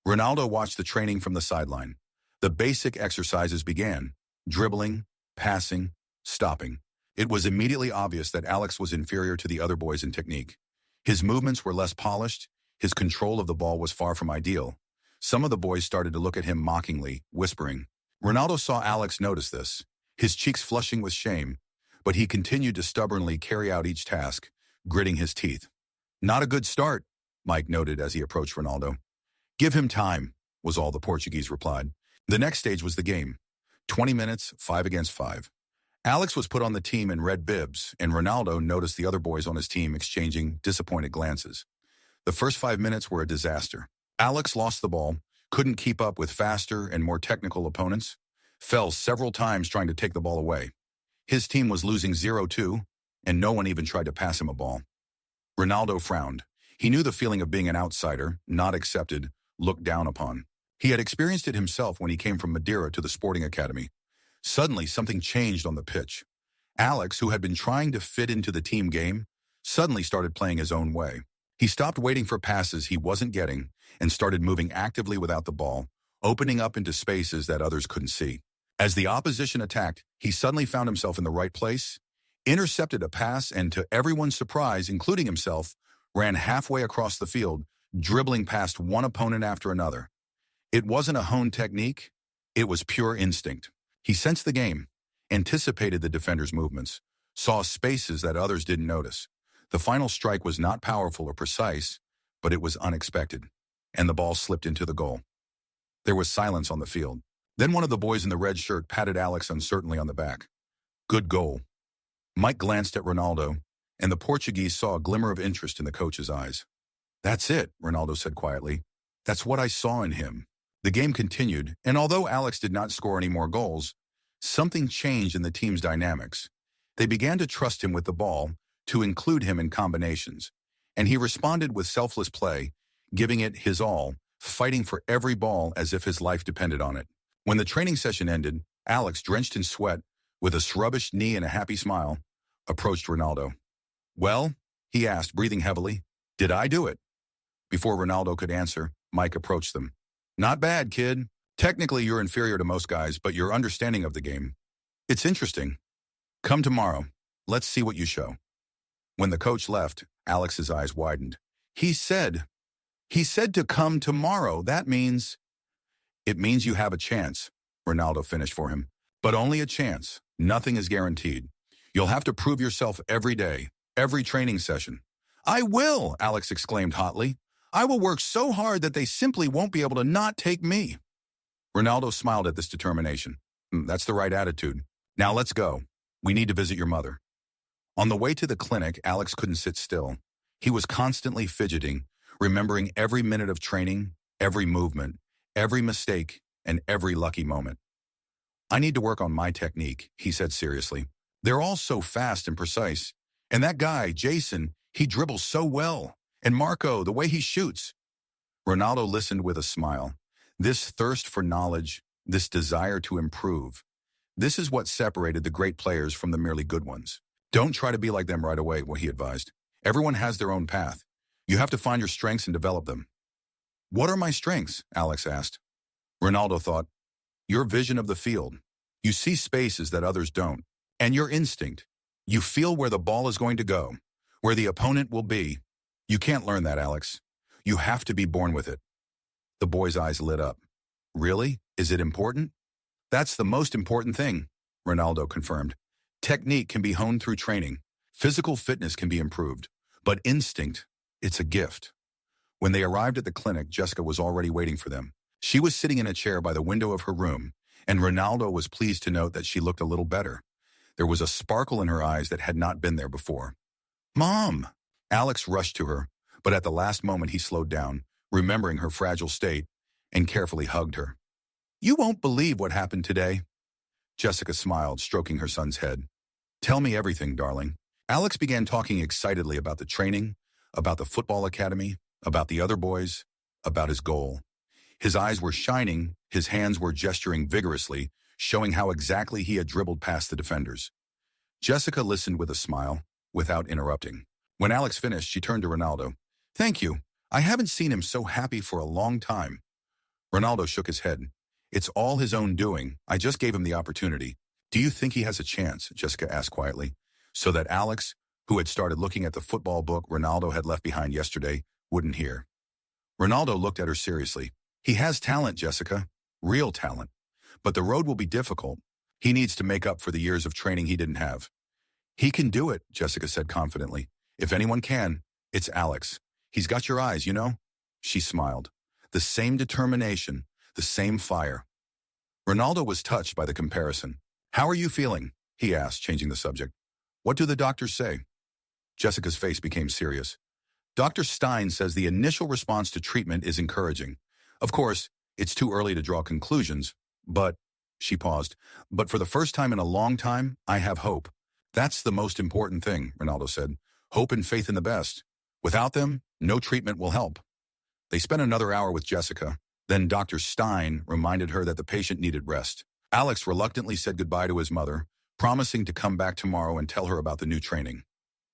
Ronaldo watched the training from the sideline. The basic exercises began, dribbling, passing, stopping. It was immediately obvious that Alex was inferior to the other boys in technique. His movements were less polished, his control of the ball was far from ideal. Some of the boys started to look at him mockingly, whispering. Ronaldo saw Alex notice this, his cheeks flushing with shame, but he continued to stubbornly carry out each task, gritting his teeth. Not a good start, Mike noted as he approached Ronaldo. Give him time, was all the Portuguese replied. The next stage was the game. 20 minutes, 5 against 5. Alex was put on the team in red bibs, and Ronaldo noticed the other boys on his team exchanging disappointed glances. The first 5 minutes were a disaster. Alex lost the ball, couldn't keep up with faster and more technical opponents, fell several times trying to take the ball away. His team was losing 0-2, and no one even tried to pass him a ball. Ronaldo frowned. He knew the feeling of being an outsider, not accepted, looked down upon. He had experienced it himself when he came from Madeira to the sporting academy. Suddenly, something changed on the pitch. Alex, who had been trying to fit into the team game, suddenly started playing his own way. He stopped waiting for passes he wasn't getting and started moving actively without the ball, opening up into spaces that others couldn't see. As the opposition attacked, he suddenly found himself in the right place, intercepted a pass, and to everyone's surprise, including himself, ran halfway across the field, dribbling past one opponent after another. It wasn't a honed technique, it was pure instinct. He sensed the game, anticipated the defender's movements, saw spaces that others didn't notice. The final strike was not powerful or precise, but it was unexpected, and the ball slipped into the goal. There was silence on the field. Then one of the boys in the red shirt patted Alex uncertainly on the back. Good goal. Mike glanced at Ronaldo, and the Portuguese saw a glimmer of interest in the coach's eyes. That's it, Ronaldo said quietly. That's what I saw in him. The game continued, and although Alex did not score any more goals, something changed in the team's dynamics. They began to trust him with the ball, to include him in combinations, and he responded with selfless play, giving it his all, fighting for every ball as if his life depended on it. When the training session ended, Alex, drenched in sweat, with a scrubbish knee and a happy smile, approached Ronaldo. Well, he asked, breathing heavily, did I do it? Before Ronaldo could answer, Mike approached them. Not bad, kid. Technically, you're inferior to most guys, but your understanding of the game. It's interesting. Come tomorrow. Let's see what you show. When the coach left, Alex's eyes widened. He said to come tomorrow. That means... It means you have a chance, Ronaldo finished for him. But only a chance. Nothing is guaranteed. You'll have to prove yourself every day, every training session. I will, Alex exclaimed hotly. I will work so hard that they simply won't be able to not take me. Ronaldo smiled at this determination. That's the right attitude. Now let's go. We need to visit your mother. On the way to the clinic, Alex couldn't sit still. He was constantly fidgeting, remembering every minute of training, every movement, every mistake, and every lucky moment. I need to work on my technique, he said seriously. They're all so fast and precise. And that guy, Jason, he dribbles so well. And Marco, the way he shoots. Ronaldo listened with a smile. This thirst for knowledge, this desire to improve, this is what separated the great players from the merely good ones. Don't try to be like them right away, what he advised. Everyone has their own path. You have to find your strengths and develop them. What are my strengths? Alex asked. Ronaldo thought, your vision of the field. You see spaces that others don't. And your instinct. You feel where the ball is going to go, where the opponent will be. You can't learn that, Alex. You have to be born with it. The boy's eyes lit up. Really? Is it important? That's the most important thing, Ronaldo confirmed. Technique can be honed through training. Physical fitness can be improved. But instinct, it's a gift. When they arrived at the clinic, Jessica was already waiting for them. She was sitting in a chair by the window of her room, and Ronaldo was pleased to note that she looked a little better. There was a sparkle in her eyes that had not been there before. Mom! Alex rushed to her, but at the last moment he slowed down, remembering her fragile state, and carefully hugged her. You won't believe what happened today. Jessica smiled, stroking her son's head. Tell me everything, darling. Alex began talking excitedly about the training, about the football academy, about the other boys, about his goal. His eyes were shining, his hands were gesturing vigorously, showing how exactly he had dribbled past the defenders. Jessica listened with a smile, without interrupting. When Alex finished, she turned to Ronaldo. Thank you. I haven't seen him so happy for a long time. Ronaldo shook his head. It's all his own doing. I just gave him the opportunity. Do you think he has a chance? Jessica asked quietly, so that Alex, who had started looking at the football book Ronaldo had left behind yesterday, wouldn't hear. Ronaldo looked at her seriously. He has talent, Jessica. Real talent. But the road will be difficult. He needs to make up for the years of training he didn't have. He can do it, Jessica said confidently. If anyone can, it's Alex. He's got your eyes, you know? She smiled. The same determination, the same fire. Ronaldo was touched by the comparison. How are you feeling? He asked, changing the subject. What do the doctors say? Jessica's face became serious. Dr. Stein says the initial response to treatment is encouraging. Of course, it's too early to draw conclusions, but, she paused, but for the first time in a long time, I have hope. That's the most important thing, Ronaldo said. Hope and faith in the best. Without them, no treatment will help. They spent another hour with Jessica. Then Dr. Stein reminded her that the patient needed rest. Alex reluctantly said goodbye to his mother, promising to come back tomorrow and tell her about the new training.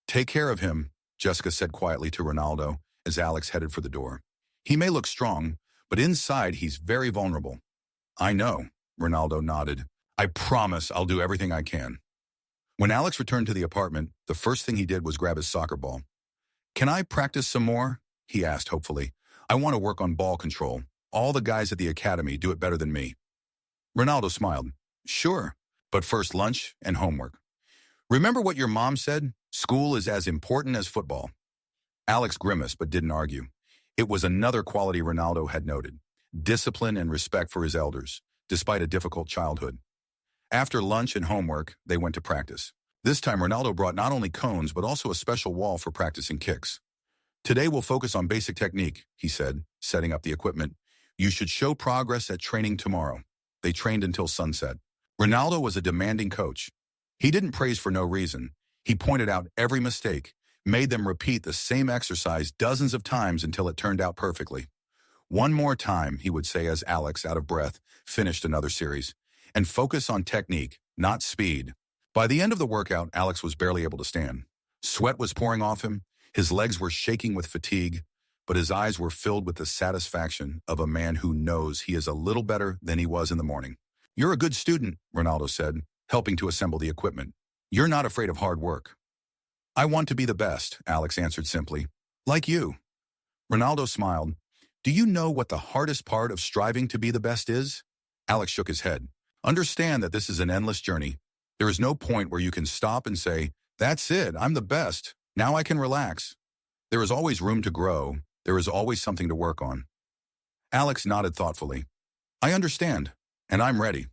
Take care of him, Jessica said quietly to Ronaldo as Alex headed for the door. He may look strong, but inside he's very vulnerable. I know, Ronaldo nodded. I promise I'll do everything I can. When Alex returned to the apartment, the first thing he did was grab his soccer ball. Can I practice some more? He asked hopefully. I want to work on ball control. All the guys at the academy do it better than me. Ronaldo smiled. Sure, but first lunch and homework. Remember what your mom said? School is as important as football. Alex grimaced but didn't argue. It was another quality Ronaldo had noted. Discipline and respect for his elders, despite a difficult childhood. After lunch and homework, they went to practice. This time, Ronaldo brought not only cones, but also a special wall for practicing kicks. Today, we'll focus on basic technique, he said, setting up the equipment. You should show progress at training tomorrow. They trained until sunset. Ronaldo was a demanding coach. He didn't praise for no reason. He pointed out every mistake, made them repeat the same exercise dozens of times until it turned out perfectly. One more time, he would say as Alex, out of breath, finished another series. And focus on technique, not speed. By the end of the workout, Alex was barely able to stand. Sweat was pouring off him, his legs were shaking with fatigue, but his eyes were filled with the satisfaction of a man who knows he is a little better than he was in the morning. You're a good student, Ronaldo said, helping to assemble the equipment. You're not afraid of hard work. I want to be the best, Alex answered simply. Like you. Ronaldo smiled. Do you know what the hardest part of striving to be the best is? Alex shook his head. Understand that this is an endless journey. There is no point where you can stop and say, that's it, I'm the best. Now I can relax. There is always room to grow. There is always something to work on. Alex nodded thoughtfully. I understand, and I'm ready.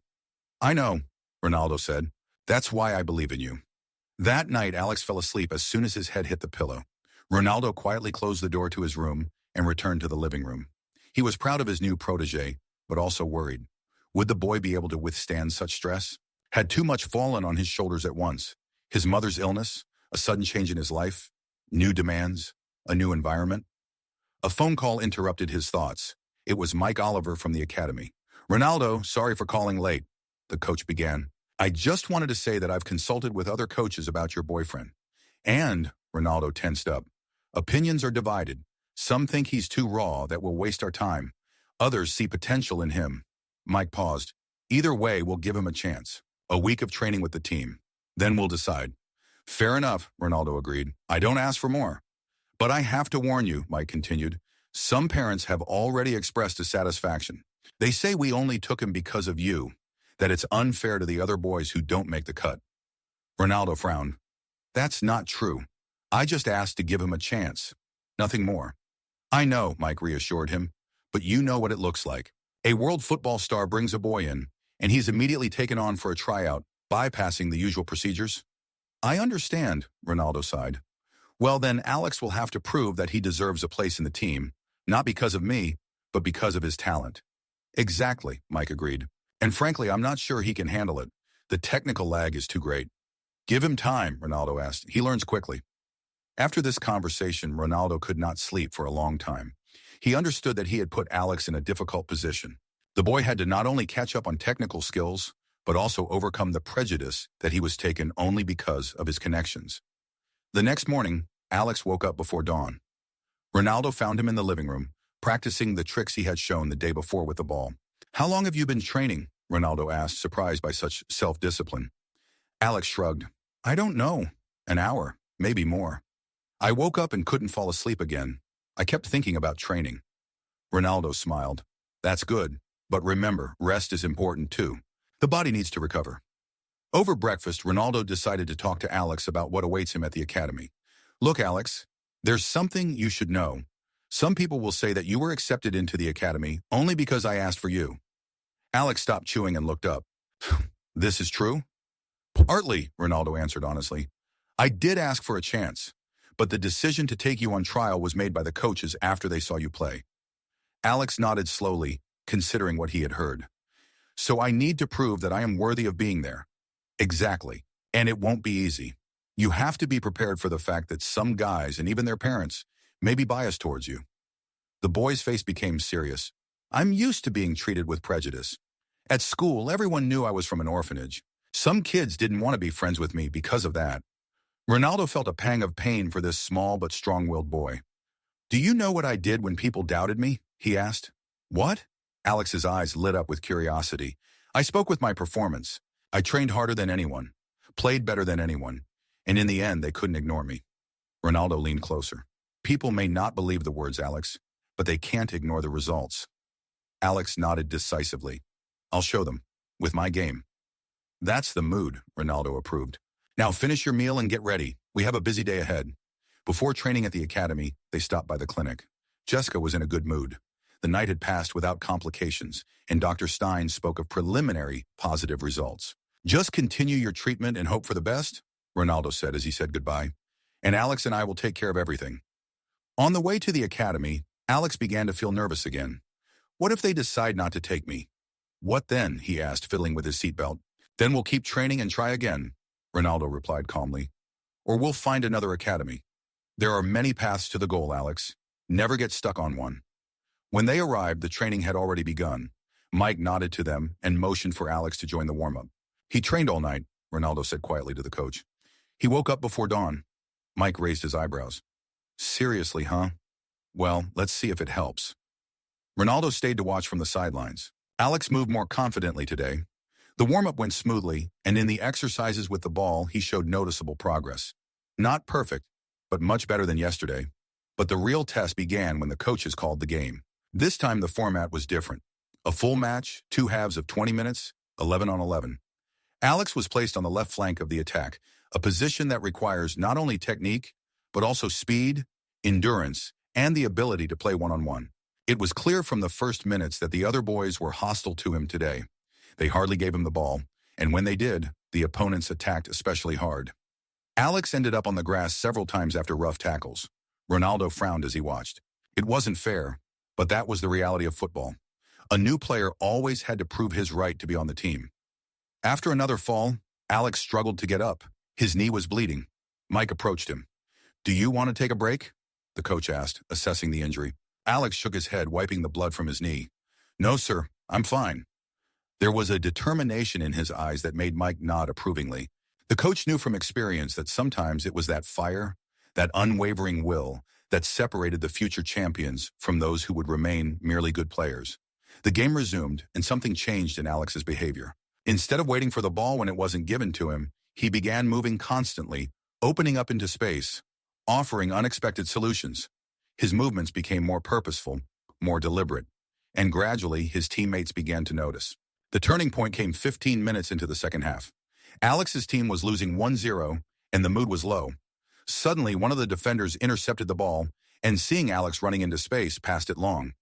I know, Ronaldo said. That's why I believe in you. That night, Alex fell asleep as soon as his head hit the pillow. Ronaldo quietly closed the door to his room and returned to the living room. He was proud of his new protege, but also worried. Would the boy be able to withstand such stress? Had too much fallen on his shoulders at once? His mother's illness, a sudden change in his life, new demands, a new environment? A phone call interrupted his thoughts. It was Mike Oliver from the academy. "Ronaldo, sorry for calling late," the coach began. "I just wanted to say that I've consulted with other coaches about your boyfriend." And, Ronaldo tensed up, opinions are divided. Some think he's too raw, that will waste our time. Others see potential in him. Mike paused. "Either way, we'll give him a chance. A week of training with the team. Then we'll decide." "Fair enough," Ronaldo agreed. "I don't ask for more. But I have to warn you," Mike continued. "Some parents have already expressed dissatisfaction. They say we only took him because of you, that it's unfair to the other boys who don't make the cut." Ronaldo frowned. "That's not true. I just asked to give him a chance. Nothing more." "I know," Mike reassured him, "but you know what it looks like. A world football star brings a boy in, and he's immediately taken on for a tryout, bypassing the usual procedures." "I understand," Ronaldo sighed. "Well, then Alex will have to prove that he deserves a place in the team, not because of me, but because of his talent." "Exactly," Mike agreed. "And frankly, I'm not sure he can handle it. The technical lag is too great." "Give him time," Ronaldo asked. "He learns quickly." After this conversation, Ronaldo could not sleep for a long time. He understood that he had put Alex in a difficult position. The boy had to not only catch up on technical skills, but also overcome the prejudice that he was taken only because of his connections. The next morning, Alex woke up before dawn. Ronaldo found him in the living room, practicing the tricks he had shown the day before with the ball. "How long have you been training?" Ronaldo asked, surprised by such self-discipline. Alex shrugged. "I don't know. An hour, maybe more. I woke up and couldn't fall asleep again. I kept thinking about training." Ronaldo smiled. "That's good. But remember, rest is important too. The body needs to recover." Over breakfast, Ronaldo decided to talk to Alex about what awaits him at the academy. "Look, Alex, there's something you should know. Some people will say that you were accepted into the academy only because I asked for you." Alex stopped chewing and looked up. "This is true?" "Partly," Ronaldo answered honestly. "I did ask for a chance, but the decision to take you on trial was made by the coaches after they saw you play." Alex nodded slowly, considering what he had heard. "So I need to prove that I am worthy of being there." "Exactly. And it won't be easy. You have to be prepared for the fact that some guys, and even their parents, may be biased towards you." The boy's face became serious. "I'm used to being treated with prejudice. At school, everyone knew I was from an orphanage. Some kids didn't want to be friends with me because of that." Ronaldo felt a pang of pain for this small but strong-willed boy. "Do you know what I did when people doubted me?" he asked. "What?" Alex's eyes lit up with curiosity. "I spoke with my performance. I trained harder than anyone, played better than anyone, and in the end, they couldn't ignore me." Ronaldo leaned closer. "People may not believe the words, Alex, but they can't ignore the results." Alex nodded decisively. "I'll show them, with my game." "That's the mood," Ronaldo approved. "Now finish your meal and get ready. We have a busy day ahead." Before training at the academy, they stopped by the clinic. Jessica was in a good mood. The night had passed without complications, and Dr. Stein spoke of preliminary positive results. "Just continue your treatment and hope for the best," Ronaldo said as he said goodbye. "And Alex and I will take care of everything." On the way to the academy, Alex began to feel nervous again. "What if they decide not to take me?" "What then?" he asked, fiddling with his seatbelt. "Then we'll keep training and try again," Ronaldo replied calmly. "Or we'll find another academy. There are many paths to the goal, Alex. Never get stuck on one." When they arrived, the training had already begun. Mike nodded to them and motioned for Alex to join the warm-up. "He trained all night," Ronaldo said quietly to the coach. "He woke up before dawn." Mike raised his eyebrows. "Seriously, huh? Well, let's see if it helps." Ronaldo stayed to watch from the sidelines. Alex moved more confidently today. The warm-up went smoothly, and in the exercises with the ball, he showed noticeable progress. Not perfect, but much better than yesterday. But the real test began when the coaches called the game. This time the format was different. A full match, 2 halves of 20 minutes, 11 on 11. Alex was placed on the left flank of the attack, a position that requires not only technique, but also speed, endurance, and the ability to play one-on-one. It was clear from the first minutes that the other boys were hostile to him today. They hardly gave him the ball, and when they did, the opponents attacked especially hard. Alex ended up on the grass several times after rough tackles. Ronaldo frowned as he watched. It wasn't fair, but that was the reality of football. A new player always had to prove his right to be on the team. After another fall, Alex struggled to get up. His knee was bleeding. Mike approached him. "Do you want to take a break?" the coach asked, assessing the injury. Alex shook his head, wiping the blood from his knee. "No, sir, I'm fine." There was a determination in his eyes that made Mike nod approvingly. The coach knew from experience that sometimes it was that fire, that unwavering will, that separated the future champions from those who would remain merely good players. The game resumed, and something changed in Alex's behavior. Instead of waiting for the ball when it wasn't given to him, he began moving constantly, opening up into space, offering unexpected solutions. His movements became more purposeful, more deliberate, and gradually his teammates began to notice. The turning point came 15 minutes into the second half. Alex's team was losing 1-0, and the mood was low. Suddenly, one of the defenders intercepted the ball, and seeing Alex running into space, passed it long.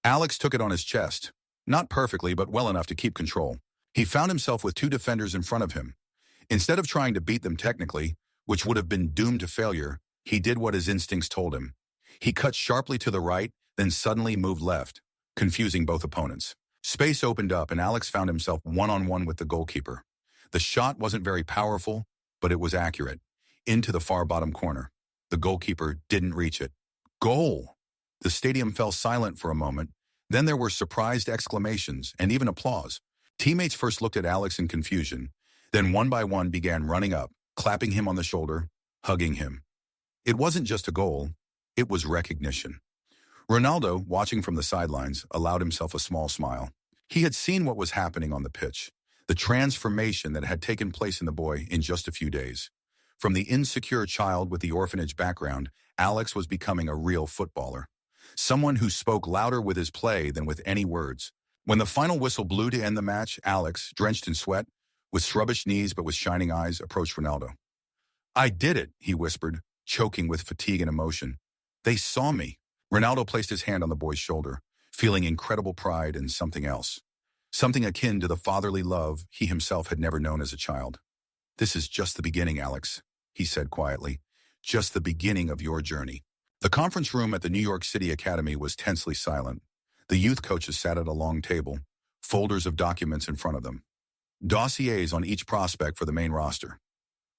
Alex took it on his chest, not perfectly, but well enough to keep control. He found himself with two defenders in front of him. Instead of trying to beat them technically, which would have been doomed to failure, he did what his instincts told him. He cut sharply to the right, then suddenly moved left, confusing both opponents. Space opened up, and Alex found himself one-on-one with the goalkeeper. The shot wasn't very powerful, but it was accurate. Into the far bottom corner. The goalkeeper didn't reach it. Goal! The stadium fell silent for a moment. Then there were surprised exclamations and even applause. Teammates first looked at Alex in confusion, then one by one began running up, clapping him on the shoulder, hugging him. It wasn't just a goal, it was recognition. Ronaldo, watching from the sidelines, allowed himself a small smile. He had seen what was happening on the pitch, the transformation that had taken place in the boy in just a few days. From the insecure child with the orphanage background, Alex was becoming a real footballer. Someone who spoke louder with his play than with any words. When the final whistle blew to end the match, Alex, drenched in sweat, with shrubbish knees but with shining eyes, approached Ronaldo. "I did it," he whispered, choking with fatigue and emotion. "They saw me." Ronaldo placed his hand on the boy's shoulder, feeling incredible pride and something else. Something akin to the fatherly love he himself had never known as a child. "This is just the beginning, Alex," he said quietly. "Just the beginning of your journey." The conference room at the New York City Academy was tensely silent. The youth coaches sat at a long table, folders of documents in front of them. Dossiers on each prospect for the main roster.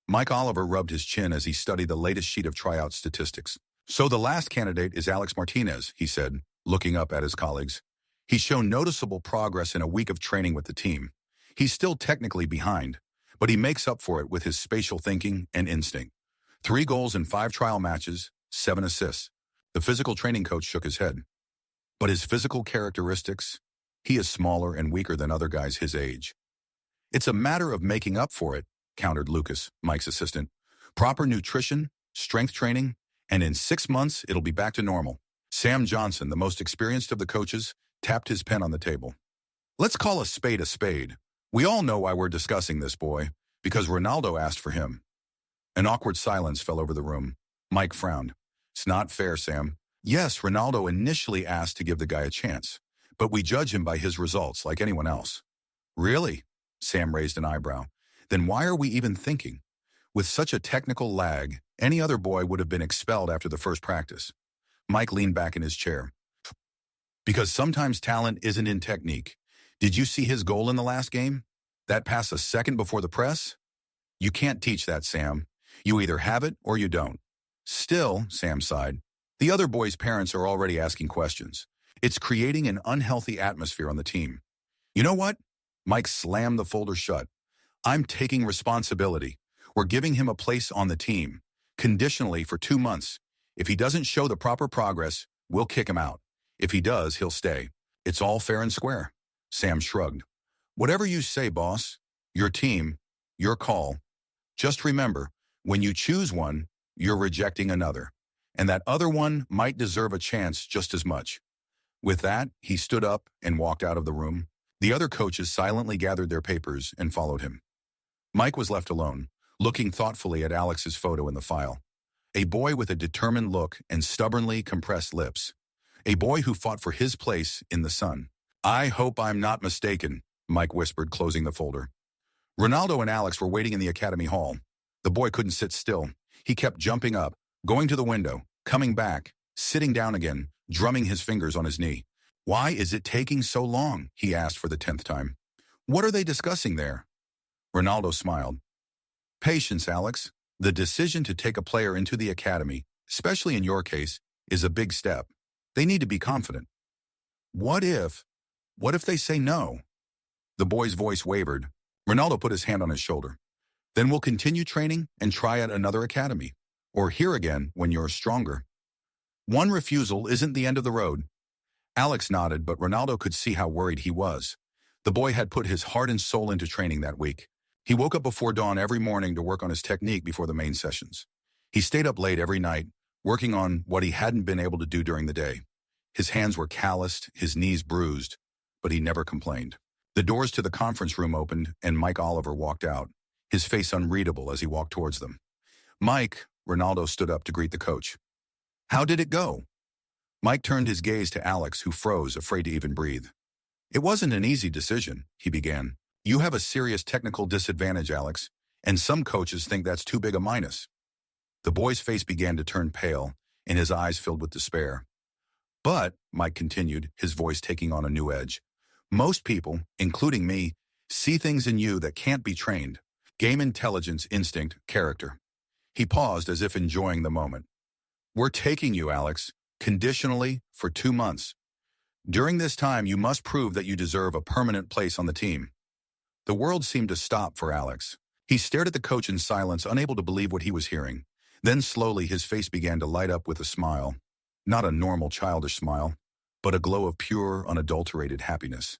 Mike Oliver rubbed his chin as he studied the latest sheet of tryout statistics. "So the last candidate is Alex Martinez," he said, looking up at his colleagues. "He's shown noticeable progress in a week of training with the team. He's still technically behind, but he makes up for it with his spatial thinking and instinct. 3 goals in 5 trial matches, 7 assists. The physical training coach shook his head. But his physical characteristics, he is smaller and weaker than other guys his age. It's a matter of making up for it, countered Lucas, Mike's assistant. Proper nutrition, strength training, and in 6 months, it'll be back to normal. Sam Johnson, the most experienced of the coaches, tapped his pen on the table. Let's call a spade a spade. We all know why we're discussing this boy, because Ronaldo asked for him. An awkward silence fell over the room. Mike frowned. It's not fair, Sam. Yes, Ronaldo initially asked to give the guy a chance, but we judge him by his results like anyone else. Really? Sam raised an eyebrow. Then why are we even thinking? With such a technical lag, any other boy would have been expelled after the first practice. Mike leaned back in his chair. Because sometimes talent isn't in technique. Did you see his goal in the last game? That pass a second before the press? You can't teach that, Sam. You either have it or you don't. Still, Sam sighed, the other boys' parents are already asking questions. It's creating an unhealthy atmosphere on the team. You know what? Mike slammed the folder shut. I'm taking responsibility. We're giving him a place on the team, conditionally for 2 months. If he doesn't show the proper progress, we'll kick him out. If he does, he'll stay. It's all fair and square. Sam shrugged. Whatever you say, boss. Your team, your call. Just remember, when you choose one, you're rejecting another. And that other one might deserve a chance just as much. With that, he stood up and walked out of the room. The other coaches silently gathered their papers and followed him. Mike was left alone, looking thoughtfully at Alex's photo in the file. A boy with a determined look and stubbornly compressed lips. A boy who fought for his place in the sun. I hope I'm not mistaken, Mike whispered, closing the folder. Ronaldo and Alex were waiting in the academy hall. The boy couldn't sit still. He kept jumping up, going to the window, coming back, sitting down again, drumming his fingers on his knee. Why is it taking so long? He asked for the 10th time. What are they discussing there? Ronaldo smiled. Patience, Alex. The decision to take a player into the academy, especially in your case, is a big step. They need to be confident. What if they say no? The boy's voice wavered. Ronaldo put his hand on his shoulder. Then we'll continue training and try at another academy. Or here again when you're stronger. One refusal isn't the end of the road. Alex nodded, but Ronaldo could see how worried he was. The boy had put his heart and soul into training that week. He woke up before dawn every morning to work on his technique before the main sessions. He stayed up late every night, working on what he hadn't been able to do during the day. His hands were calloused, his knees bruised, but he never complained. The doors to the conference room opened, and Mike Oliver walked out, his face unreadable as he walked towards them. Mike, Ronaldo stood up to greet the coach. How did it go? Mike turned his gaze to Alex, who froze, afraid to even breathe. It wasn't an easy decision, he began. You have a serious technical disadvantage, Alex, and some coaches think that's too big a minus. The boy's face began to turn pale, and his eyes filled with despair. But, Mike continued, his voice taking on a new edge, most people, including me, see things in you that can't be trained. Game intelligence, instinct, character. He paused as if enjoying the moment. We're taking you, Alex, conditionally for 2 months. During this time, you must prove that you deserve a permanent place on the team. The world seemed to stop for Alex. He stared at the coach in silence, unable to believe what he was hearing. Then slowly his face began to light up with a smile. Not a normal childish smile, but a glow of pure, unadulterated happiness.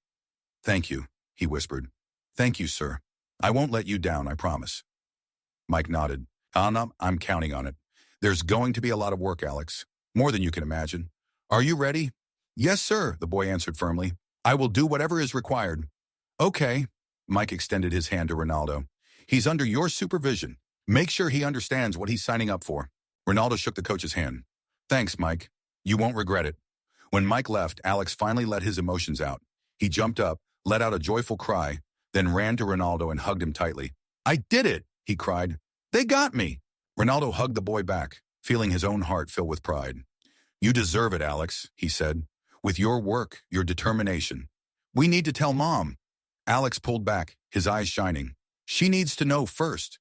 Thank you, he whispered. Thank you, sir. I won't let you down, I promise. Mike nodded. I'm counting on it. There's going to be a lot of work, Alex. More than you can imagine. Are you ready? Yes, sir, the boy answered firmly. I will do whatever is required. Okay. Mike extended his hand to Ronaldo. He's under your supervision. Make sure he understands what he's signing up for. Ronaldo shook the coach's hand. Thanks, Mike. You won't regret it. When Mike left, Alex finally let his emotions out. He jumped up, let out a joyful cry, then ran to Ronaldo and hugged him tightly. I did it, he cried. They got me. Ronaldo hugged the boy back, feeling his own heart fill with pride. You deserve it, Alex, he said. With your work, your determination. We need to tell Mom. Alex pulled back, his eyes shining. She needs to know first.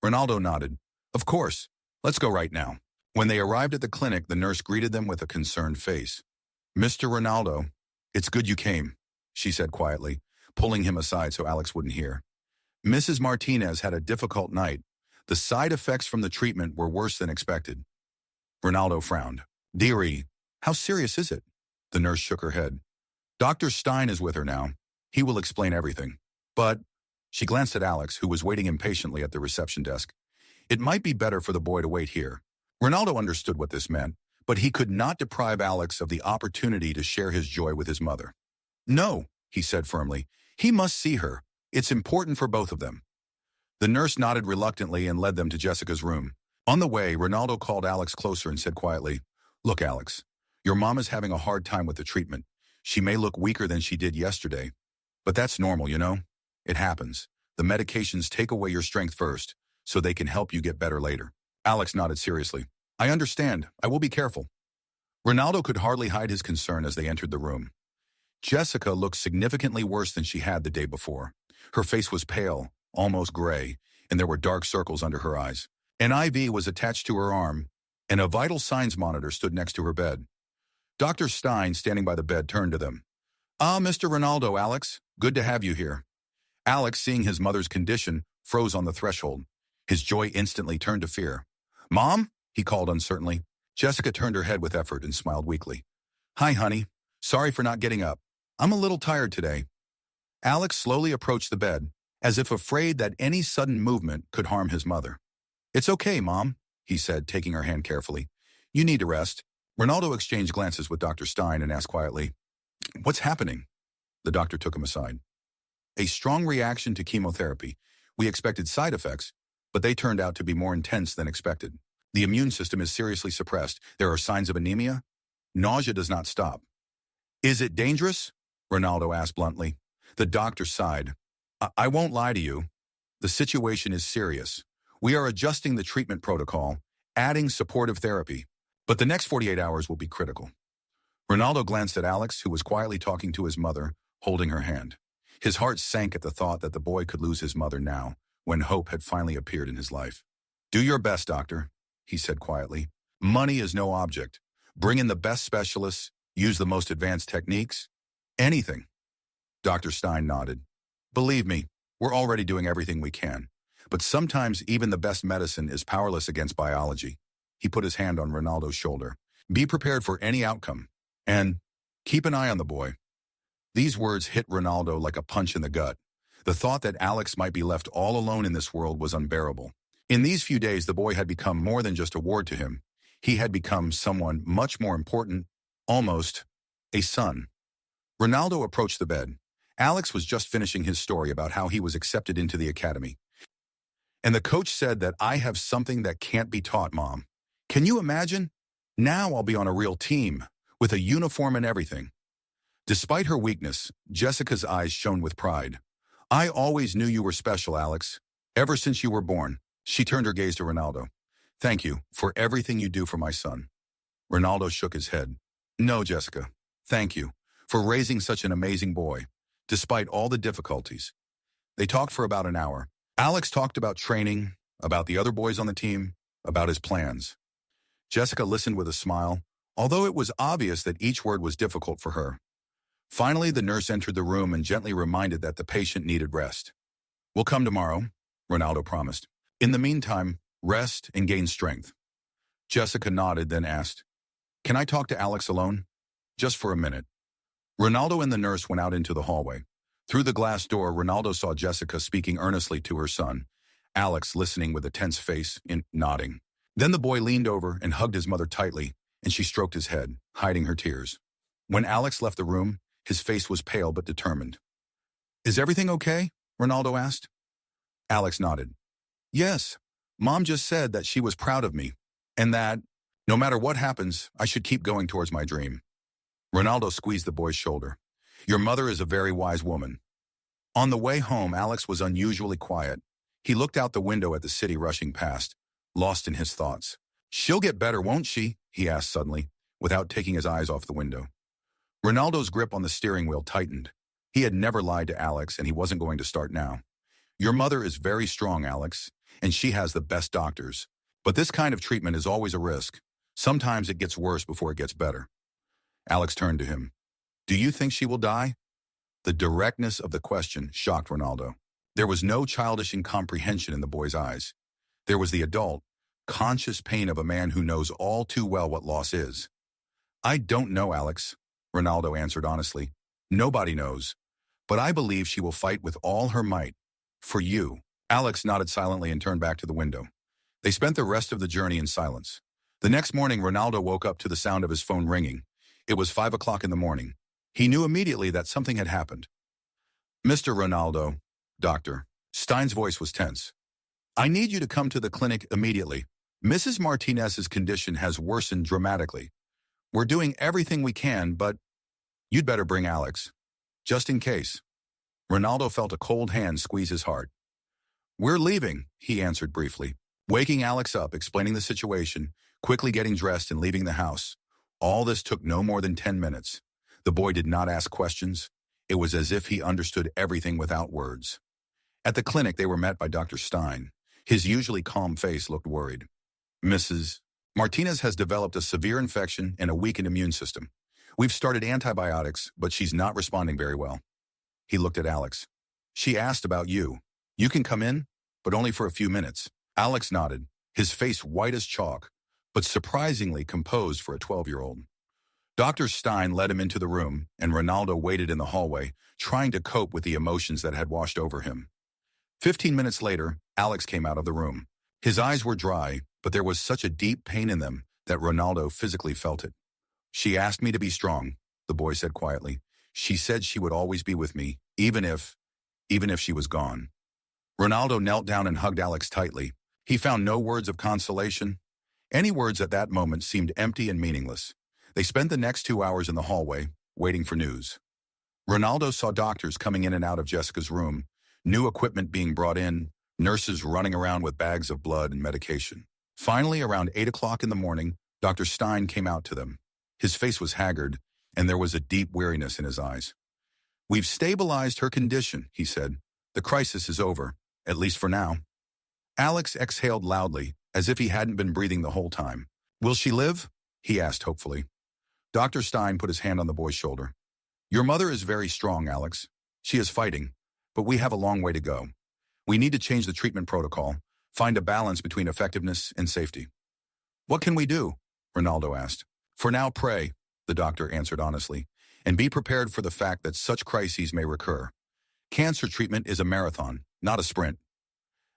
Ronaldo nodded. Of course. Let's go right now. When they arrived at the clinic, the nurse greeted them with a concerned face. Mr. Ronaldo, it's good you came, she said quietly, pulling him aside so Alex wouldn't hear. Mrs. Martinez had a difficult night. The side effects from the treatment were worse than expected. Ronaldo frowned. Dearie, how serious is it? The nurse shook her head. Dr. Stein is with her now. He will explain everything. But, she glanced at Alex, who was waiting impatiently at the reception desk. It might be better for the boy to wait here. Ronaldo understood what this meant, but he could not deprive Alex of the opportunity to share his joy with his mother. No, he said firmly. He must see her. It's important for both of them. The nurse nodded reluctantly and led them to Jessica's room. On the way, Ronaldo called Alex closer and said quietly, Look, Alex, your mom is having a hard time with the treatment. She may look weaker than she did yesterday. But that's normal, you know? It happens. The medications take away your strength first, so they can help you get better later. Alex nodded seriously. I understand. I will be careful. Ronaldo could hardly hide his concern as they entered the room. Jessica looked significantly worse than she had the day before. Her face was pale, almost gray, and there were dark circles under her eyes. An IV was attached to her arm, and a vital signs monitor stood next to her bed. Dr. Stein, standing by the bed, turned to them. Mr. Ronaldo, Alex. Good to have you here. Alex, seeing his mother's condition, froze on the threshold. His joy instantly turned to fear. Mom? He called uncertainly. Jessica turned her head with effort and smiled weakly. Hi, honey. Sorry for not getting up. I'm a little tired today. Alex slowly approached the bed, as if afraid that any sudden movement could harm his mother. It's okay, Mom, he said, taking her hand carefully. You need to rest. Ronaldo exchanged glances with Dr. Stein and asked quietly, What's happening? The doctor took him aside. A strong reaction to chemotherapy. We expected side effects, but they turned out to be more intense than expected. The immune system is seriously suppressed. There are signs of anemia. Nausea does not stop. Is it dangerous? Ronaldo asked bluntly. The doctor sighed. I won't lie to you. The situation is serious. We are adjusting the treatment protocol, adding supportive therapy. But the next 48 hours will be critical. Ronaldo glanced at Alex, who was quietly talking to his mother, holding her hand. His heart sank at the thought that the boy could lose his mother now, when hope had finally appeared in his life. "Do your best, doctor," he said quietly. "Money is no object. Bring in the best specialists, use the most advanced techniques. Anything." Dr. Stein nodded. "Believe me, we're already doing everything we can. But sometimes even the best medicine is powerless against biology." He put his hand on Ronaldo's shoulder. "Be prepared for any outcome. And keep an eye on the boy." These words hit Ronaldo like a punch in the gut. The thought that Alex might be left all alone in this world was unbearable. In these few days, the boy had become more than just a ward to him. He had become someone much more important, almost a son. Ronaldo approached the bed. Alex was just finishing his story about how he was accepted into the academy. "And the coach said that I have something that can't be taught, Mom. Can you imagine? Now I'll be on a real team, with a uniform and everything." Despite her weakness, Jessica's eyes shone with pride. "I always knew you were special, Alex. Ever since you were born." She turned her gaze to Ronaldo. "Thank you for everything you do for my son." Ronaldo shook his head. "No, Jessica. Thank you for raising such an amazing boy, despite all the difficulties." They talked for about an hour. Alex talked about training, about the other boys on the team, about his plans. Jessica listened with a smile, although it was obvious that each word was difficult for her. Finally, the nurse entered the room and gently reminded that the patient needed rest. "We'll come tomorrow," Ronaldo promised. "In the meantime, rest and gain strength." Jessica nodded, then asked, "Can I talk to Alex alone?" "Just for a minute." Ronaldo and the nurse went out into the hallway. Through the glass door, Ronaldo saw Jessica speaking earnestly to her son, Alex listening with a tense face and nodding. Then the boy leaned over and hugged his mother tightly, and she stroked his head, hiding her tears. When Alex left the room, his face was pale but determined. "Is everything okay?" Ronaldo asked. Alex nodded. "Yes, Mom just said that she was proud of me, and that, no matter what happens, I should keep going towards my dream." Ronaldo squeezed the boy's shoulder. "Your mother is a very wise woman." On the way home, Alex was unusually quiet. He looked out the window at the city rushing past, lost in his thoughts. "She'll get better, won't she?" he asked suddenly, without taking his eyes off the window. Ronaldo's grip on the steering wheel tightened. He had never lied to Alex, and he wasn't going to start now. "Your mother is very strong, Alex, and she has the best doctors. But this kind of treatment is always a risk. Sometimes it gets worse before it gets better." Alex turned to him. "Do you think she will die?" The directness of the question shocked Ronaldo. There was no childish incomprehension in the boy's eyes. There was the adult, conscious pain of a man who knows all too well what loss is. "I don't know, Alex," Ronaldo answered honestly. "Nobody knows. But I believe she will fight with all her might. For you." Alex nodded silently and turned back to the window. They spent the rest of the journey in silence. The next morning, Ronaldo woke up to the sound of his phone ringing. It was 5 o'clock in the morning. He knew immediately that something had happened. "Mr. Ronaldo, doctor." Stein's voice was tense. "I need you to come to the clinic immediately. Mrs. Martinez's condition has worsened dramatically. We're doing everything we can, but you'd better bring Alex, just in case." Ronaldo felt a cold hand squeeze his heart. "We're leaving," he answered briefly, waking Alex up, explaining the situation, quickly getting dressed and leaving the house. All this took no more than 10 minutes. The boy did not ask questions. It was as if he understood everything without words. At the clinic, they were met by Dr. Stein. His usually calm face looked worried. "Mrs. Martinez has developed a severe infection and a weakened immune system. We've started antibiotics, but she's not responding very well." He looked at Alex. "She asked about you. You can come in, but only for a few minutes." Alex nodded, his face white as chalk, but surprisingly composed for a 12-year-old. Dr. Stein led him into the room, and Ronaldo waited in the hallway, trying to cope with the emotions that had washed over him. 15 minutes later, Alex came out of the room. His eyes were dry, but there was such a deep pain in them that Ronaldo physically felt it. "She asked me to be strong," the boy said quietly. "She said she would always be with me, even if she was gone." Ronaldo knelt down and hugged Alex tightly. He found no words of consolation. Any words at that moment seemed empty and meaningless. They spent the next 2 hours in the hallway, waiting for news. Ronaldo saw doctors coming in and out of Jessica's room, new equipment being brought in, nurses running around with bags of blood and medication. Finally, around 8 o'clock in the morning, Dr. Stein came out to them. His face was haggard, and there was a deep weariness in his eyes. "We've stabilized her condition," he said. "The crisis is over, at least for now." Alex exhaled loudly, as if he hadn't been breathing the whole time. "Will she live?" he asked hopefully. Dr. Stein put his hand on the boy's shoulder. "Your mother is very strong, Alex. She is fighting, but we have a long way to go. We need to change the treatment protocol, find a balance between effectiveness and safety." "What can we do?" Ronaldo asked. "For now, pray," the doctor answered honestly, "and be prepared for the fact that such crises may recur. Cancer treatment is a marathon, not a sprint."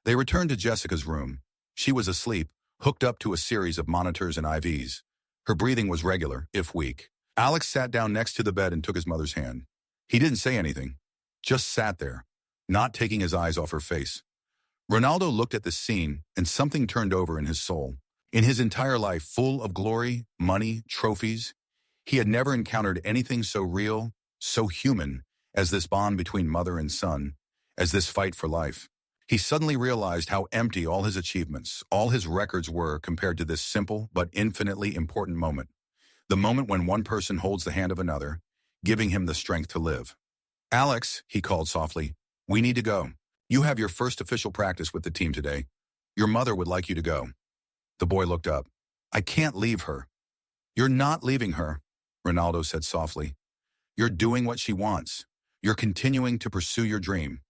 They returned to Jessica's room. She was asleep, hooked up to a series of monitors and IVs. Her breathing was regular, if weak. Alex sat down next to the bed and took his mother's hand. He didn't say anything, just sat there, not taking his eyes off her face. Ronaldo looked at the scene, and something turned over in his soul. In his entire life, full of glory, money, trophies, he had never encountered anything so real, so human, as this bond between mother and son, as this fight for life. He suddenly realized how empty all his achievements, all his records were compared to this simple but infinitely important moment. The moment when one person holds the hand of another, giving him the strength to live. "Alex," he called softly, "we need to go. You have your first official practice with the team today. Your mother would like you to go." The boy looked up. "I can't leave her." "You're not leaving her," Ronaldo said softly. "You're doing what she wants. You're continuing to pursue your dream.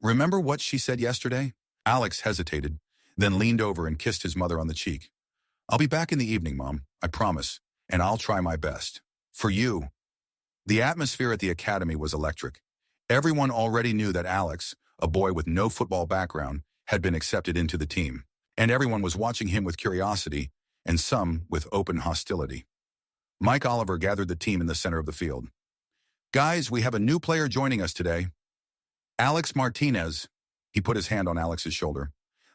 Remember what she said yesterday?" Alex hesitated, then leaned over and kissed his mother on the cheek. "I'll be back in the evening, Mom, I promise, and I'll try my best. For you." The atmosphere at the academy was electric. Everyone already knew that Alex, a boy with no football background, had been accepted into the team, and everyone was watching him with curiosity, and some with open hostility. Mike Oliver gathered the team in the center of the field. "Guys, we have a new player joining us today. Alex Martinez." He put his hand on Alex's shoulder.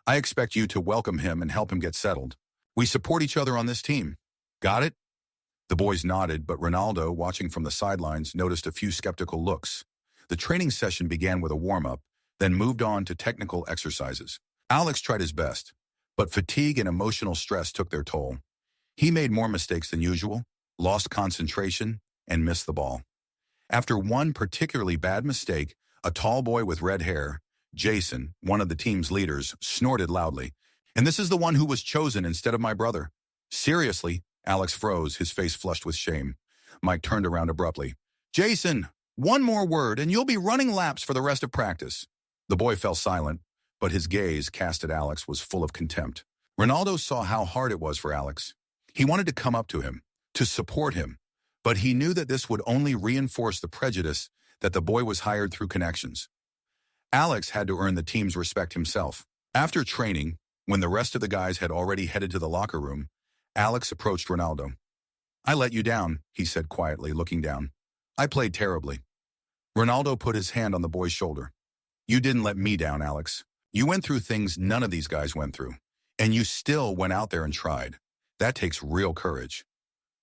"I expect you to welcome him and help him get settled. We support each other on this team. Got it?" The boys nodded, but Ronaldo, watching from the sidelines, noticed a few skeptical looks. The training session began with a warm-up, then moved on to technical exercises. Alex tried his best, but fatigue and emotional stress took their toll. He made more mistakes than usual, lost concentration, and missed the ball. After one particularly bad mistake, a tall boy with red hair, Jason, one of the team's leaders, snorted loudly. "And this is the one who was chosen instead of my brother." "Seriously?" Alex froze, his face flushed with shame. Mike turned around abruptly. "Jason, one more word and you'll be running laps for the rest of practice." The boy fell silent, but his gaze cast at Alex was full of contempt. Ronaldo saw how hard it was for Alex. He wanted to come up to him, to support him, but he knew that this would only reinforce the prejudice that the boy was hired through connections. Alex had to earn the team's respect himself. After training, when the rest of the guys had already headed to the locker room, Alex approached Ronaldo. "I let you down," he said quietly, looking down. "I played terribly." Ronaldo put his hand on the boy's shoulder. "You didn't let me down, Alex. You went through things none of these guys went through, and you still went out there and tried. That takes real courage."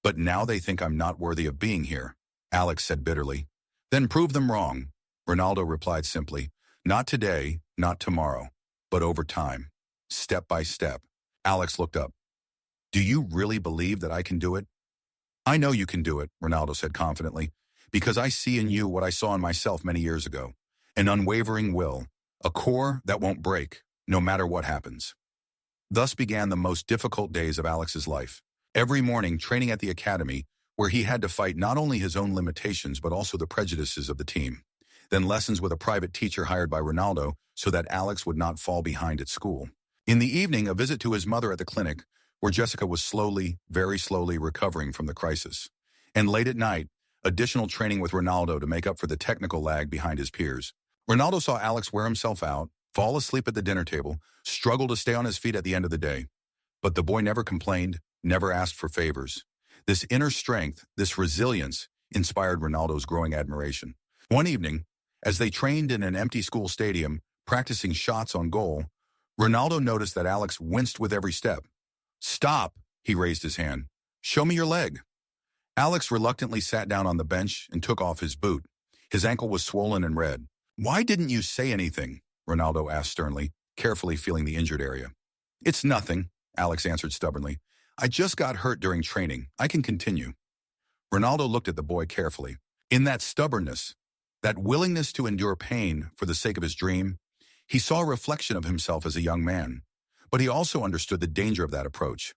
"But now they think I'm not worthy of being here," Alex said bitterly. "Then prove them wrong," Ronaldo replied simply. "Not today, not tomorrow, but over time, step by step." Alex looked up. "Do you really believe that I can do it?" "I know you can do it," Ronaldo said confidently, "because I see in you what I saw in myself many years ago. An unwavering will, a core that won't break, no matter what happens." Thus began the most difficult days of Alex's life. Every morning, training at the academy, where he had to fight not only his own limitations but also the prejudices of the team. Then lessons with a private teacher hired by Ronaldo so that Alex would not fall behind at school. In the evening, a visit to his mother at the clinic, where Jessica was slowly, very slowly recovering from the crisis. And late at night, additional training with Ronaldo to make up for the technical lag behind his peers. Ronaldo saw Alex wear himself out, fall asleep at the dinner table, struggle to stay on his feet at the end of the day. But the boy never complained, never asked for favors. This inner strength, this resilience, inspired Ronaldo's growing admiration. One evening, as they trained in an empty school stadium, practicing shots on goal, Ronaldo noticed that Alex winced with every step. "Stop," he raised his hand. "Show me your leg." Alex reluctantly sat down on the bench and took off his boot. His ankle was swollen and red. "Why didn't you say anything?" Ronaldo asked sternly. carefully feeling the injured area. It's nothing, Alex answered stubbornly. I just got hurt during training. I can continue. Ronaldo looked at the boy carefully. In that stubbornness, that willingness to endure pain for the sake of his dream, he saw a reflection of himself as a young man. But he also understood the danger of that approach.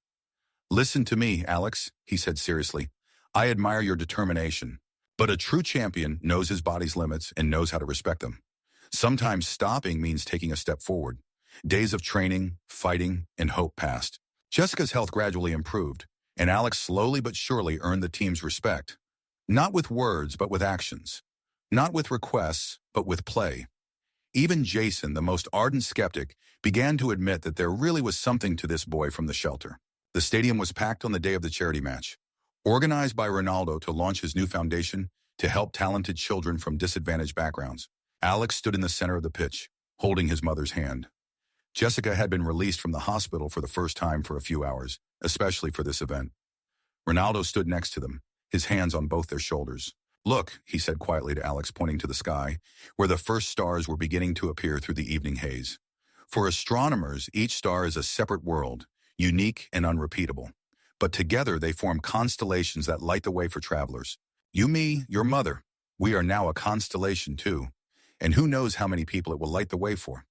Listen to me, Alex, he said seriously. I admire your determination. But a true champion knows his body's limits and knows how to respect them. Sometimes stopping means taking a step forward. Days of training, fighting, and hope passed. Jessica's health gradually improved, and Alex slowly but surely earned the team's respect. Not with words, but with actions. Not with requests, but with play. Even Jason, the most ardent skeptic, began to admit that there really was something to this boy from the shelter. The stadium was packed on the day of the charity match, organized by Ronaldo to launch his new foundation to help talented children from disadvantaged backgrounds. Alex stood in the center of the pitch, holding his mother's hand. Jessica had been released from the hospital for the first time for a few hours, especially for this event. Ronaldo stood next to them, his hands on both their shoulders. Look, he said quietly to Alex, pointing to the sky, where the first stars were beginning to appear through the evening haze. For astronomers, each star is a separate world, unique and unrepeatable. But together they form constellations that light the way for travelers. You, me, your mother. We are now a constellation too. And who knows how many people it will light the way for.